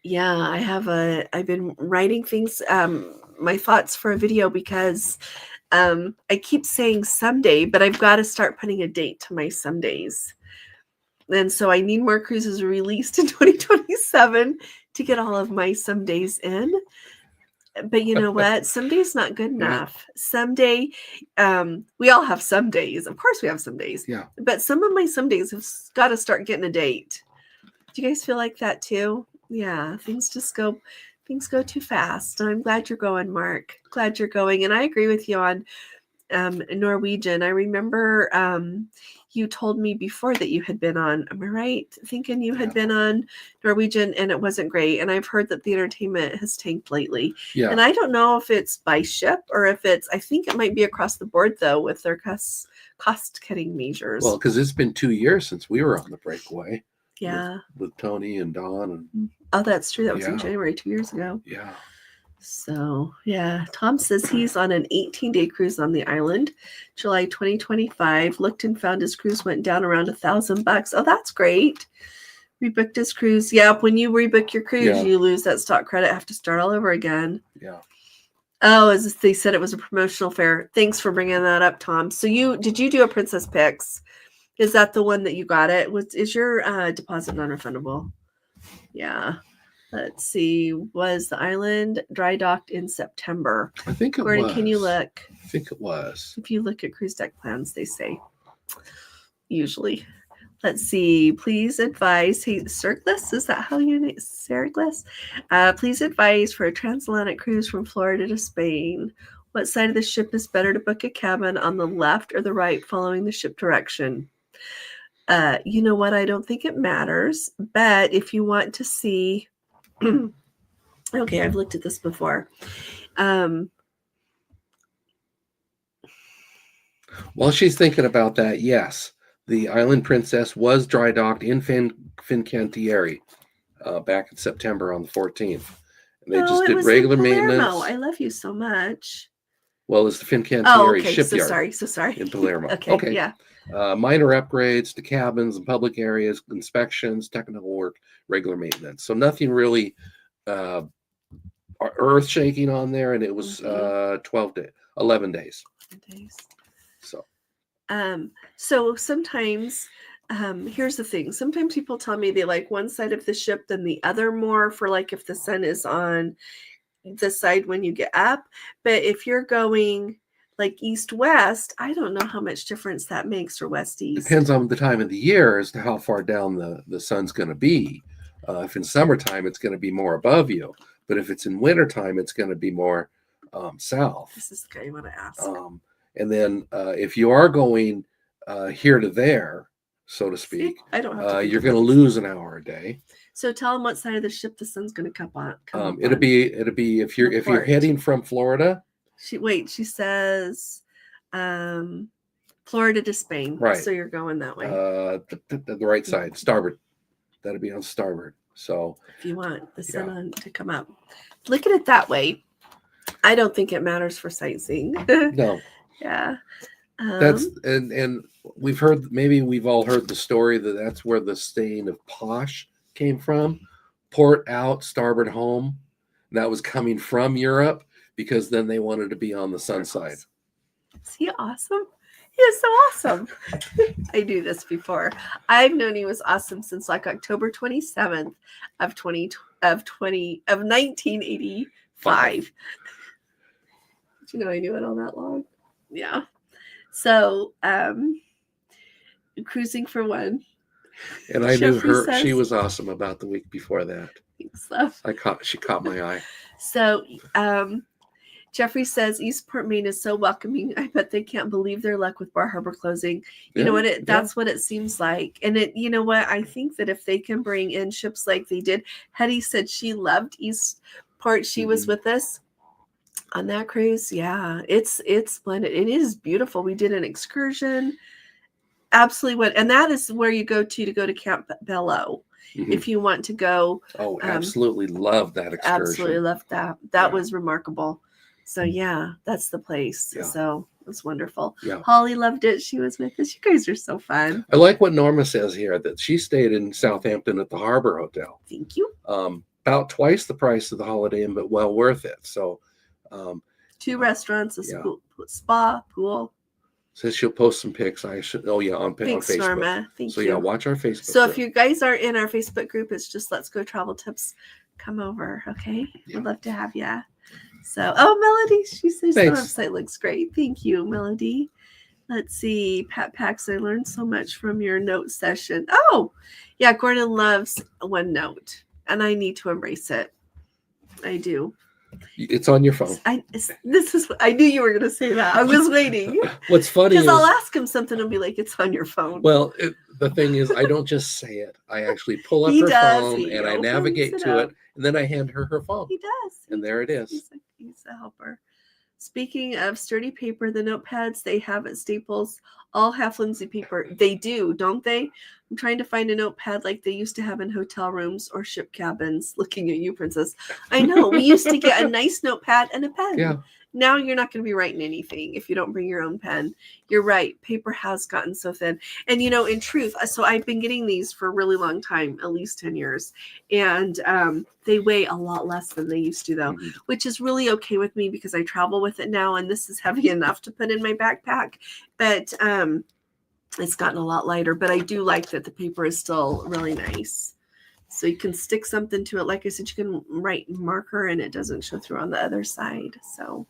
yeah, I've been writing things, my thoughts for a video because I keep saying someday, but I've got to start putting a date to my somedays. And so I need more cruises released in 2027 to get all of my somedays in. But you know what? Someday's not good enough. Someday, we all have some days. Of course we have some days. Yeah. But some of my some days have got to start getting a date. Do you guys feel like that too? Yeah, things go too fast. And I'm glad you're going, Mark. Glad you're going. And I agree with you on Norwegian. I remember you told me before that you had been on, am I right? Thinking you had been on Norwegian and it wasn't great. And I've heard that the entertainment has tanked lately. Yeah. And I don't know if it's by ship or if I think it might be across the board though with their cost cutting measures. Well, because it's been 2 years since we were on the breakaway. Yeah. With Tony and Don. And oh, that's true. That was in January 2 years ago. Yeah. So, yeah, Tom says he's on an 18-day cruise on the island, July 2025. Looked and found his cruise went down around $1,000. Oh, that's great. Rebooked his cruise. Yeah, when you rebook your cruise, you lose that stock credit, have to start all over again. Yeah. Oh, as they said, it was a promotional fare. Thanks for bringing that up, Tom. So did you do a Princess Picks? Is that the one that you got it? Is your deposit non-refundable? Yeah. Let's see. Was the island dry docked in September? I think it Gordon, was. can you look? I think it was. If you look at cruise deck plans, they say. Usually. Let's see. Please advise. Hey, Circlus, is that how you name Circlus? Please advise for a transatlantic cruise from Florida to Spain. What side of the ship is better to book a cabin, on the left or the right following the ship direction? You know what? I don't think it matters. But if you want to see... okay, I've looked at this before. While she's thinking about that, yes, the Island Princess was dry docked in Fincantieri back in September on the 14th. And they just did regular maintenance. I love you so much. Well, it's the Fincantieri So shipyard. sorry. In Palermo. Okay, yeah. Minor upgrades to cabins and public areas, inspections, technical work, regular maintenance. So nothing really earth shaking on there, and it was 11 days. So sometimes here's the thing. Sometimes people tell me they like one side of the ship than the other more for like if the sun is on the side when you get up. But if you're going like east-west, I don't know how much difference that makes, or west-east. Depends on the time of the year as to how far down the sun's going to be. If in summertime, it's going to be more above you. But if it's in wintertime, it's going to be more south. This is the guy you want to ask. And then if you are going here to there, so to speak, I don't have to you're going to lose an hour a day. So tell them what side of the ship the sun's going to come on. It'll be if you're heading from Florida. She says Florida to Spain. Right. So you're going that way. The right side, starboard. That'll be on starboard. So if you want the sun to come up, look at it that way. I don't think it matters for sightseeing. No. Yeah. That's and we've all heard the story that's where the saying of posh came from. Port out, starboard home. And that was coming from Europe because then they wanted to be on the sun side. Is he awesome? He is so awesome. I knew this before. I've known he was awesome since like October 27th of 1985. Did you know I knew it all that long? Yeah. So, cruising for one. And I knew Jeffrey her. says- She was awesome about the week before that. So, She caught my eye. so Jeffrey says Eastport, Maine is so welcoming. I bet they can't believe their luck with Bar Harbor closing. You know what? That's what it seems like. And you know what? I think that if they can bring in ships like they did, Hetty said she loved Eastport. She was with us on that cruise. Yeah, it's splendid. It is beautiful. We did an excursion. Absolutely. And that is where you go to Camp Bello. If you want to go. Oh, absolutely love that excursion. Absolutely loved that. That was remarkable. So yeah, that's the place. Yeah. So it was wonderful. Yeah. Holly loved it. She was with us. You guys are so fun. I like what Norma says here, that she stayed in Southampton at the Harbor Hotel. Thank you. About twice the price of the Holiday Inn, but well worth it. So 2 restaurants, a spa, pool. Says she'll post some pics. I should. Oh yeah, on Facebook. Norma. Thank you. So yeah, watch our Facebook. So if you guys are in our Facebook group, it's just Let's Go Travel Tips. Come over, okay? We'd love to have you. So, Melody, she says the website looks great. Thank you, Melody. Let's see. Pat Pax, I learned so much from your note session. Oh, yeah, Gordon loves OneNote, and I need to embrace it. I do. It's on your phone. This is what I knew you were going to say that. I was waiting. What's funny is I'll ask him something and be like, "It's on your phone." Well, the thing is, I don't just say it. I actually pull up her phone and I navigate to it, and then I hand her phone. He does. And there it is. He's a helper. Speaking of sturdy paper, the notepads they have at Staples all have flimsy paper. They do, don't they? I'm trying to find a notepad like they used to have in hotel rooms or ship cabins. Looking at you, Princess. I know. We used to get a nice notepad and a pen. Yeah. Now you're not going to be writing anything if you don't bring your own pen. You're right. Paper has gotten so thin. And, in truth, so I've been getting these for a really long time, at least 10 years. And they weigh a lot less than they used to, though, which is really okay with me because I travel with it now. And this is heavy enough to put in my backpack. But it's gotten a lot lighter. But I do like that the paper is still really nice. So you can stick something to it. Like I said, you can write marker and it doesn't show through on the other side. So.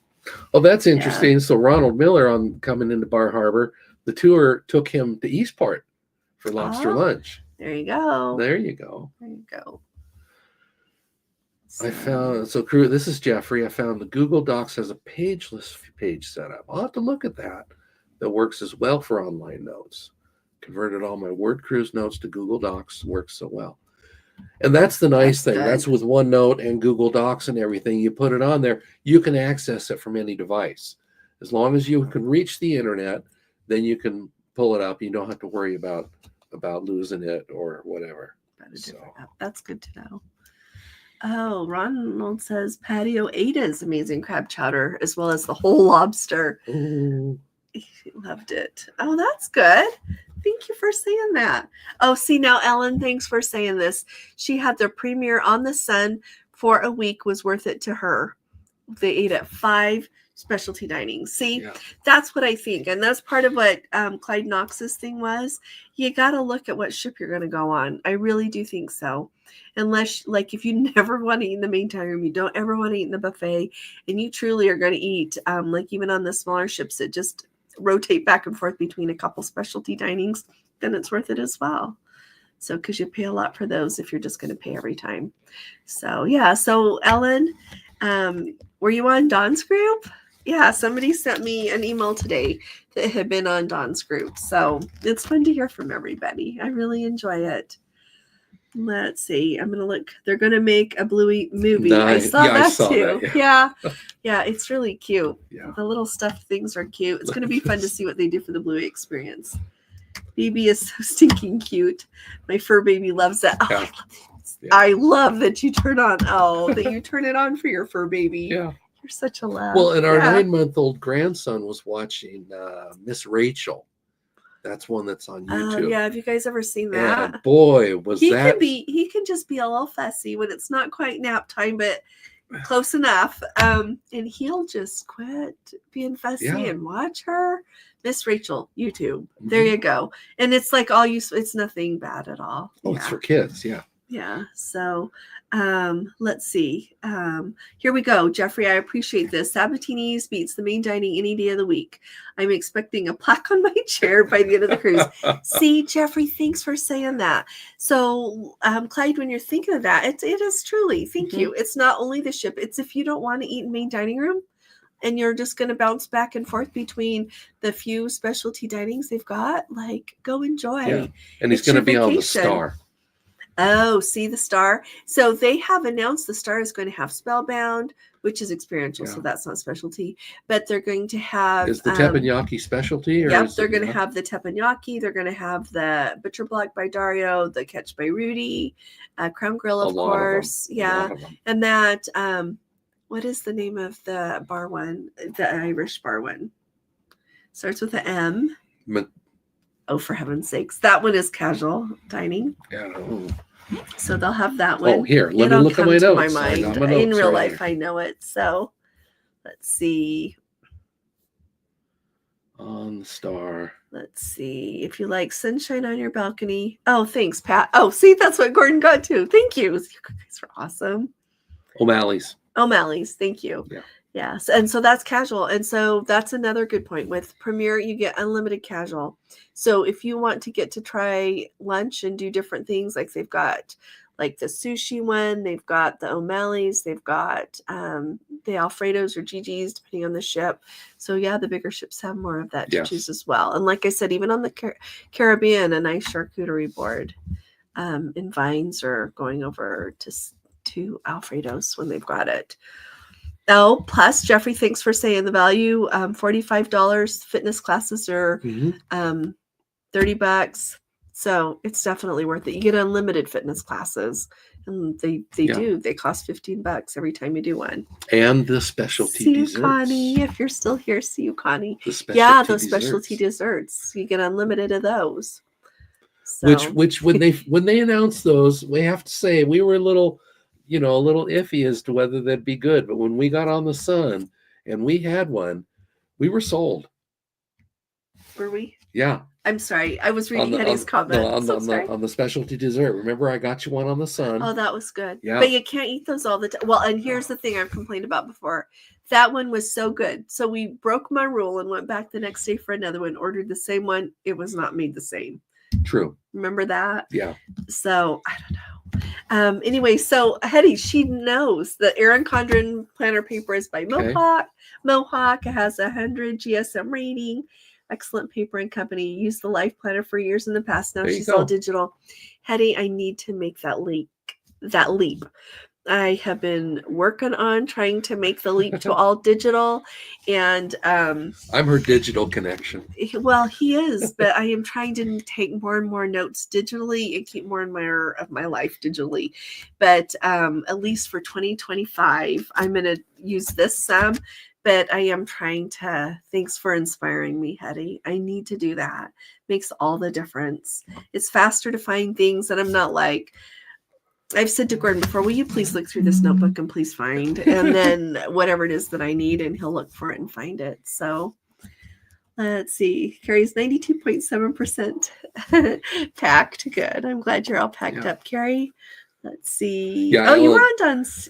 Oh, that's interesting. Yeah. So Ronald Miller coming into Bar Harbor, the tour took him to Eastport for lobster lunch. There you go. There you go. There you go. I found crew. This is Jeffrey. I found the Google Docs has a pageless page setup. I'll have to look at that. That works as well for online notes. Converted all my Word Cruise notes to Google Docs. Works so well. And that's the nice thing. Good. That's with OneNote and Google Docs and everything. You put it on there, you can access it from any device. As long as you can reach the internet, then you can pull it up. You don't have to worry about losing it or whatever. That's good to know. Oh, Ronald says Patio Ada's amazing crab chowder, as well as the whole lobster. Ooh. He loved it. Oh, that's good. Thank you for saying that. Oh, see now, Ellen, thanks for saying this. She had their premiere on the Sun for a week, was worth it to her. They ate at 5 specialty dining. See, that's what I think. And that's part of what Clyde Knox's thing was. You got to look at what ship you're going to go on. I really do think so. Unless, like, if you never want to eat in the main dining room, you don't ever want to eat in the buffet, and you truly are going to eat, like even on the smaller ships, it just rotate back and forth between a couple specialty dinings, then it's worth it as well. So, because you pay a lot for those if you're just going to pay every time. So, yeah. So, Ellen, were you on Dawn's group? Yeah, somebody sent me an email today that had been on Dawn's group. So, it's fun to hear from everybody. I really enjoy it. Let's see. I'm going to look. They're going to make a Bluey movie. Nice. I saw that too. Yeah. Yeah, it's really cute. Yeah. The little stuffed things are cute. It's going to be fun to see what they do for the Bluey experience. Baby is so stinking cute. My fur baby loves that. Oh, I love that you turn it on for your fur baby. Yeah. You're such a love. Well, and our 9-month-old grandson was watching Miss Rachel. That's one that's on YouTube. Yeah, have you guys ever seen that? And boy, was he can just be a little fussy when it's not quite nap time, but close enough. And he'll just quit being fussy Yeah. and watch her. Miss Rachel, YouTube. There you go. And it's like all you. It's nothing bad at all. Oh, it's for kids. Yeah. Yeah. So let's see. Here we go. Jeffrey, I appreciate this. Sabatinis beats the main dining any day of the week. I'm expecting a plaque on my chair by the end of the cruise. See, Jeffrey, thanks for saying that. So, Clyde, when you're thinking of that, it is truly, thank you. It's not only the ship. It's if you don't want to eat in main dining room and you're just going to bounce back and forth between the few specialty dinings they've got, like, go enjoy. Yeah. And he's going to be on the Star. Oh, see the Star. So they have announced the Star is going to have Spellbound, which is experiential, so that's not specialty. But they're going to have is the teppanyaki specialty? Or yep, they're going to have the teppanyaki. They're going to have the Butcher Block by Dario, the Catch by Rudy, Crown Grill, of course. Yeah, and that what is the name of the bar one? The Irish bar one starts with an M. Oh, for heaven's sakes. That one is casual dining. Yeah. So they'll have that one. Oh, here. Let me look at my notes. My mind. In real life, I know it. So let's see. On the Star. Let's see. If you like sunshine on your balcony. Oh, thanks, Pat. Oh, see, that's what Gordon got too. Thank you. You guys are awesome. O'Malley's. Thank you. Yeah. Yes. And so that's casual. And so that's another good point. With Premier, you get unlimited casual. So if you want to get to try lunch and do different things, like they've got like the sushi one, they've got the O'Malley's, they've got the Alfredos or Gigi's, depending on the ship. So yeah, the bigger ships have more of that to choose as well. And like I said, even on the Caribbean, a nice charcuterie board in Vines or going over to Alfredos when they've got it. Oh, plus Jeffrey, thanks for saying the value. $45 fitness classes are $30. So it's definitely worth it. You get unlimited fitness classes, and they do. They cost $15 every time you do one. And the specialty desserts. See you, Connie. If you're still here, see you, Connie. Those specialty desserts. You get unlimited of those. So. Which when they announced those, we have to say we were a little iffy as to whether that'd be good. But when we got on the Sun and we had one, we were sold. Were we? Yeah. I'm sorry. I was reading Hetty's comments. On the specialty dessert. Remember, I got you one on the Sun. Oh, that was good. Yeah. But you can't eat those all the time. Well, and here's the thing I've complained about before. That one was so good. So we broke my rule and went back the next day for another one, ordered the same one. It was not made the same. True. Remember that? Yeah. So I don't know. Anyway, so Hetty, she knows the Erin Condren planner paper is by Mohawk. Mohawk has 100 GSM rating. Excellent paper and company. Used the Life Planner for years in the past. Now she's all digital. Hetty, I need to make that leap. I have been working on trying to make the leap to all digital, and I'm her digital connection. Well, he is, but I am trying to take more and more notes digitally and keep more and more of my life digitally. But at least for 2025, I'm going to use this some. But I am trying to. Thanks for inspiring me, Hetty. I need to do that. Makes all the difference. It's faster to find things, and I'm not like. I've said to Gordon before, will you please look through this notebook and please find, and then whatever it is that I need, and he'll look for it and find it. So let's see. Carrie's 92.7% packed. Good. I'm glad you're all packed up, Carrie. Let's see. Yeah, you were on Dunn's.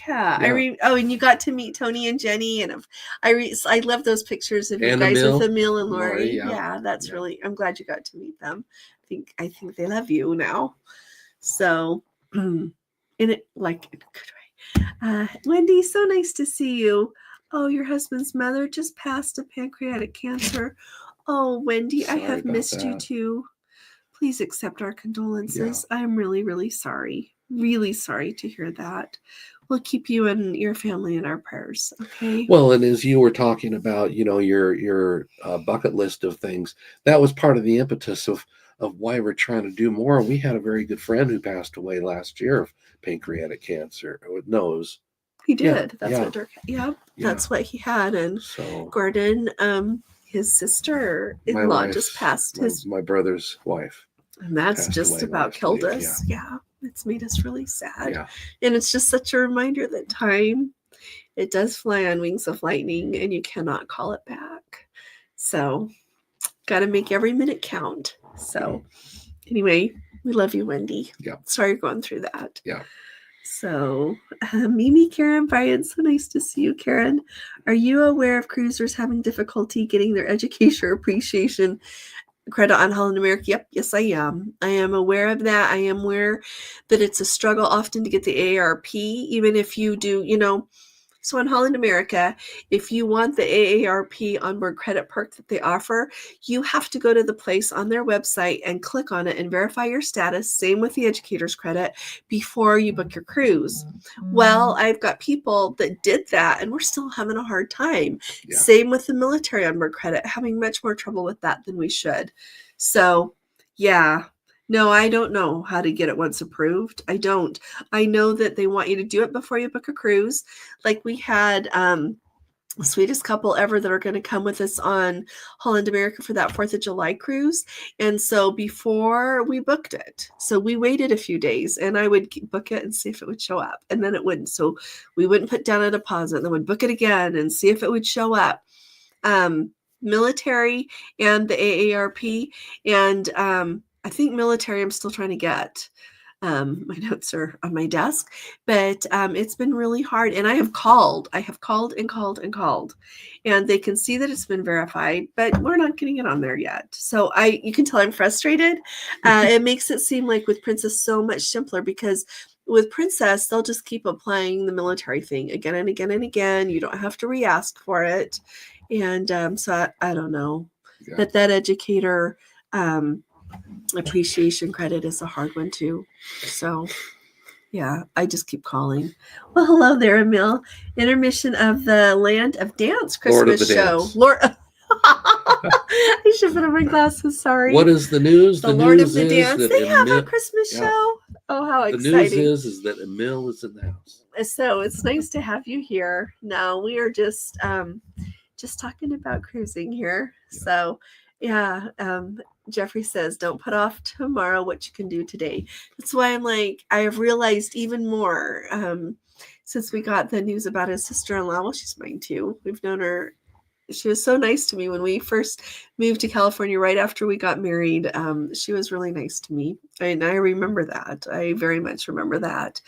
Yeah. And you got to meet Tony and Jenny, and I love those pictures of you guys with Emil and Lori. Yeah, that's really. I'm glad you got to meet them. I think they love you now. So. In it like in a good way. Wendy, so nice to see you. Oh, your husband's mother just passed of pancreatic cancer. Oh, Wendy, sorry, I have missed you too. Please accept our condolences. Yeah. I'm really, really sorry. Really sorry to hear that. We'll keep you and your family in our prayers. Okay. Well, and as you were talking about, your bucket list of things, that was part of the impetus of why we're trying to do more. We had a very good friend who passed away last year of pancreatic cancer with nose. He did. That's what Dirk. That's what he had. And so, Gordon, his sister-in-law just passed. My brother's wife. And that's just about killed us. Yeah. It's made us really sad. Yeah. And it's just such a reminder that time, it does fly on wings of lightning and you cannot call it back. So, got to make every minute count. So, anyway, we love you, Wendy. Yeah. Sorry you're going through that. Yeah. So, Mimi, Karen, Brian, so nice to see you, Karen. Are you aware of cruisers having difficulty getting their education appreciation credit on Holland America? Yep, yes, I am. I am aware of that. I am aware that it's a struggle often to get the AARP, even if you do, so on Holland America, if you want the AARP onboard credit perk that they offer, you have to go to the place on their website and click on it and verify your status. Same with the educator's credit before you book your cruise. Well, I've got people that did that and we're still having a hard time. Yeah. Same with the military onboard credit, having much more trouble with that than we should. So, yeah. No, I don't know how to get it once approved. I don't. I know that they want you to do it before you book a cruise. Like we had the sweetest couple ever that are going to come with us on Holland America for that 4th of July cruise. And so before we booked it, so we waited a few days and I would book it and see if it would show up. And then it wouldn't. So we wouldn't put down a deposit and then would book it again and see if it would show up. Military and the AARP and I think military I'm still trying to get. My notes are on my desk, but it's been really hard. And I have called and called and called, and they can see that it's been verified, but we're not getting it on there yet. So you can tell I'm frustrated. It makes it seem like with Princess so much simpler because with Princess, they'll just keep applying the military thing again and again and again. You don't have to re-ask for it. And so I don't know. Yeah. But that educator appreciation credit is a hard one too. So yeah, I just keep calling. Well, hello there, Emil. Intermission of the Land of Dance Christmas show. Dance. Lord, I should put on my glasses. Sorry. What is the news? The Lord of the Dance. They have a Christmas show. Oh, how exciting! The news is that Emil is in the house. So it's nice to have you here. No, we are just talking about cruising here. Yeah. So yeah, Jeffrey says, don't put off tomorrow what you can do today. That's why I'm like, I have realized even more since we got the news about his sister-in-law. Well, she's mine too. We've known her. She was so nice to me when we first moved to California right after we got married. She was really nice to me. And I remember that. I very much remember that.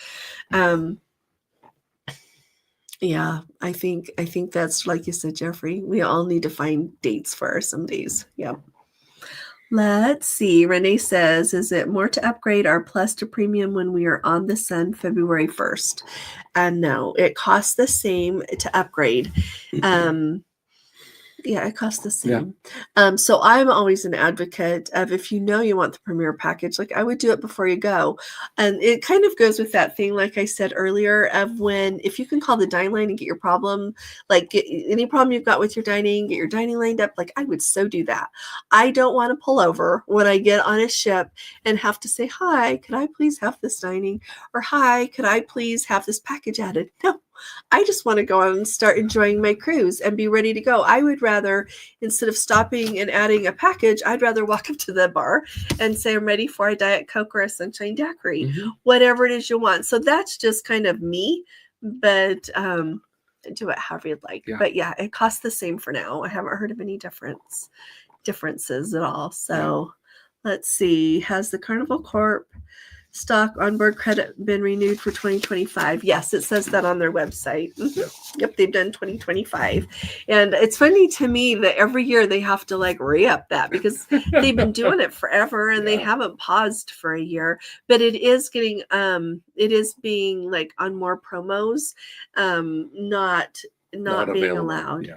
Yeah, I think that's like you said, Jeffrey. We all need to find dates for our some days. Yeah. Let's see. Renee says, is it more to upgrade our Plus to Premium when we are on the Sun February 1st? No, it costs the same to upgrade. Yeah, it costs the same. Yeah. So I'm always an advocate of if you know you want the Premier package, like I would do it before you go. And it kind of goes with that thing, like I said earlier, of if you can call the dining line and get your problem, like get any problem you've got with your dining, get your dining lined up, like I would so do that. I don't want to pull over when I get on a ship and have to say, hi, could I please have this dining? Or hi, could I please have this package added? No. I just want to go on and start enjoying my cruise and be ready to go. I would rather, instead of stopping and adding a package, I'd rather walk up to the bar and say, I'm ready for a Diet Coke or a Sunshine Daiquiri, whatever it is you want. So that's just kind of me, but do it however you'd like. Yeah. But yeah, it costs the same for now. I haven't heard of any differences at all. So let's see. Has the Carnival Corp stock onboard credit been renewed for 2025? Yes, it says that on their website. Yep, they've done 2025. And it's funny to me that every year they have to like re-up that because they've been doing it forever and they haven't paused for a year. But it is getting it is being like on more promos, not being allowed.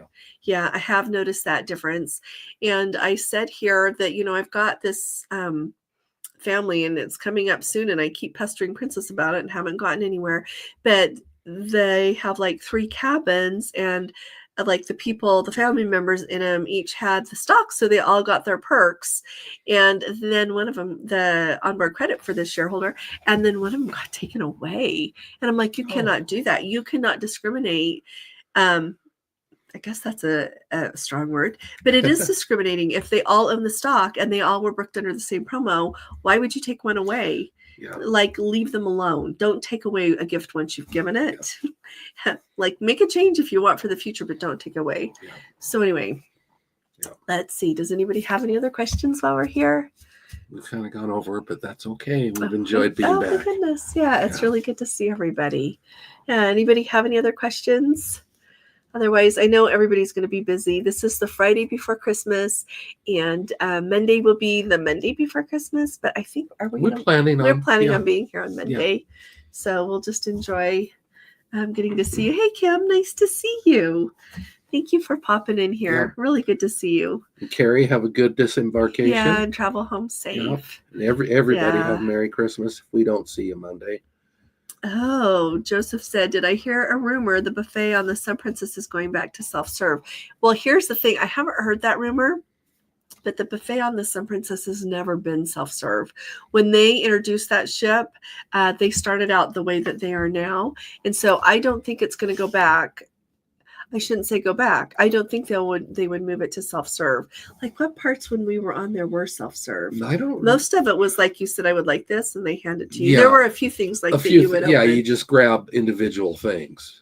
Yeah, I have noticed that difference. And I said here that, I've got this family and it's coming up soon and I keep pestering Princess about it and haven't gotten anywhere, but they have like 3 cabins and like the family members in them each had the stock, so they all got their perks. And then one of them, the onboard credit for this shareholder, and then one of them got taken away. And I'm like, you cannot do that. You cannot discriminate. I guess that's a strong word, but it is discriminating. If they all own the stock and they all were booked under the same promo, why would you take one away? Yeah. Like, leave them alone. Don't take away a gift once you've given it. Yeah. Like, make a change if you want for the future, but don't take away. Yeah. So anyway, let's see. Does anybody have any other questions while we're here? We've kind of gone over it, but that's okay. We've enjoyed being back. Oh, my goodness. Yeah, it's really good to see everybody. Yeah, anybody have any other questions? Otherwise, I know everybody's going to be busy. This is the Friday before Christmas, and Monday will be the Monday before Christmas. But I think we're planning on being here on Monday, so we'll just enjoy getting to see you. Hey, Kim, nice to see you. Thank you for popping in here. Yep. Really good to see you. And Carrie, have a good disembarkation. Yeah, and travel home safe. Yep. And everybody have Merry Christmas if we don't see you Monday. Oh, Joseph said, did I hear a rumor the buffet on the Sun Princess is going back to self-serve? Well, here's the thing. I haven't heard that rumor, but the buffet on the Sun Princess has never been self-serve. When they introduced that ship, they started out the way that they are now. And so I don't think it's going to go back. I shouldn't say go back. I don't think they would move it to self-serve. Like, what parts when we were on there were self-serve? I don't. Most of it was like you said, I would like this, and they hand it to you. Yeah. There were a few things like that you would open. Yeah, you just grab individual things.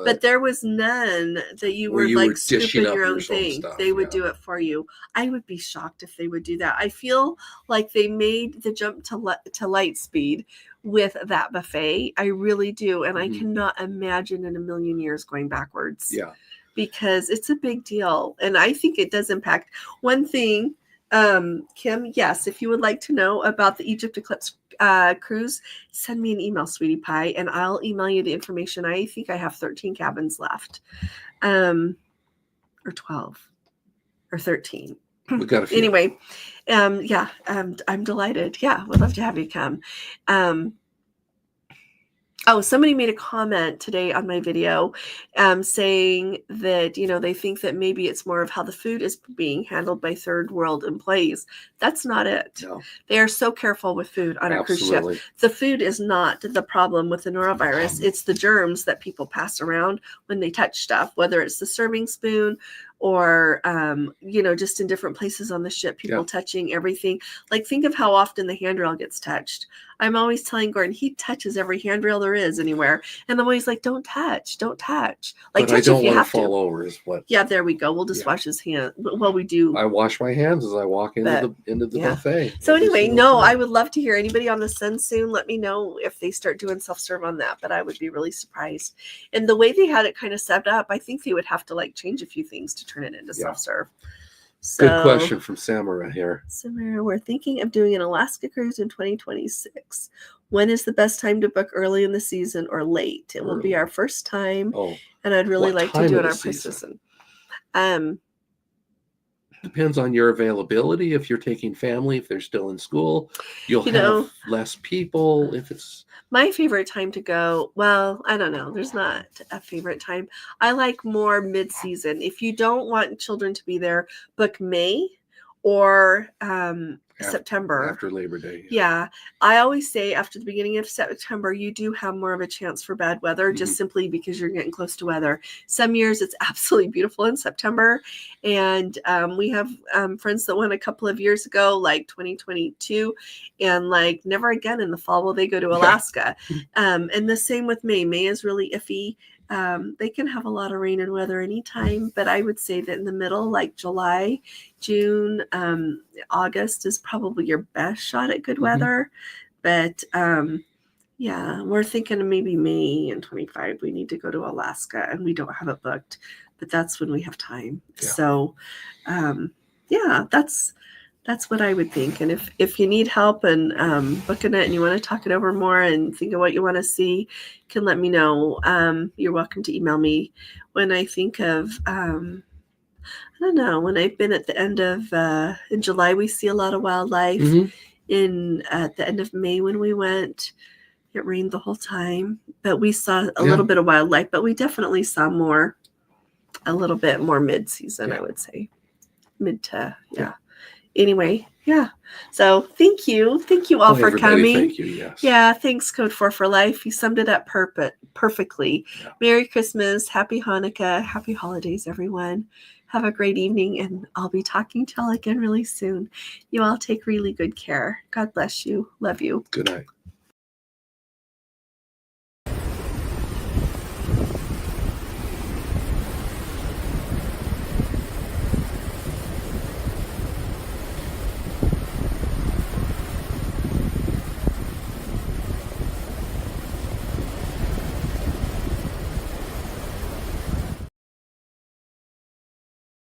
But there was none that you were like scooping your own thing. They would do it for you. I would be shocked if they would do that. I feel like they made the jump to light speed with that buffet. I really do. And I cannot imagine in a million years going backwards. Yeah. Because it's a big deal. And I think it does impact one thing. Kim, yes, if you would like to know about the Egypt Eclipse cruise, send me an email, sweetie pie, and I'll email you the information. I think I have 13 cabins left, or 12 or 13. We got a few. Anyway, I'm delighted. Yeah, would love to have you come. Somebody made a comment today on my video saying that, they think that maybe it's more of how the food is being handled by third world employees. That's not it. No. They are so careful with food on a cruise ship. The food is not the problem with the norovirus. It's the germs that people pass around when they touch stuff, whether it's the serving spoon or, just in different places on the ship, people touching everything. Like, think of how often the handrail gets touched. I'm always telling Gordon, he touches every handrail there is anywhere. And I'm always like, don't touch. Like, but touch if you have to. I don't want to fall over is what. Yeah, there we go. We'll just wash his hands. Well, we do. I wash my hands as I walk into the buffet. So anyway, I would love to hear anybody on the Sun soon. Let me know if they start doing self-serve on that, but I would be really surprised. And the way they had it kind of set up, I think they would have to change a few things to turn it into self-serve. So, good question from Samara here. Samara, we're thinking of doing an Alaska cruise in 2026. When is the best time to book, early in the season or late? It will be our first time, and I'd really like to do it on season. Depends on your availability. If you're taking family, if they're still in school, you'll have less people. If it's my favorite time to go, well, I don't know. There's not a favorite time. I like more mid-season. If you don't want children to be there, book May or September. After Labor Day. Yeah. I always say after the beginning of September, you do have more of a chance for bad weather, just simply because you're getting close to weather. Some years it's absolutely beautiful in September. And we have friends that went a couple of years ago, like 2022, and never again in the fall will they go to Alaska. And the same with May. May is really iffy. They can have a lot of rain and weather anytime, but I would say that in the middle, like July, June, August is probably your best shot at good weather. But we're thinking of maybe May and 25. We need to go to Alaska, and we don't have it booked, but that's when we have time. Yeah. So, that's what I would think. And if you need help and booking it and you want to talk it over more and think of what you want to see, you can let me know. You're welcome to email me. When I think of, I don't know, when I've been at the end of, in July, we see a lot of wildlife. At the end of May when we went, it rained the whole time, but we saw a little bit of wildlife, but we definitely saw a little bit more mid-season, I would say. Anyway, so thank you all for coming. Thank you. Yes. Yeah, thanks Code 4 for Life. You summed it up perfectly. Merry Christmas, Happy Hanukkah, Happy Holidays, everyone. Have a great evening, and I'll be talking to y'all again really soon. You all take really good care. God bless you. Love you. Good night.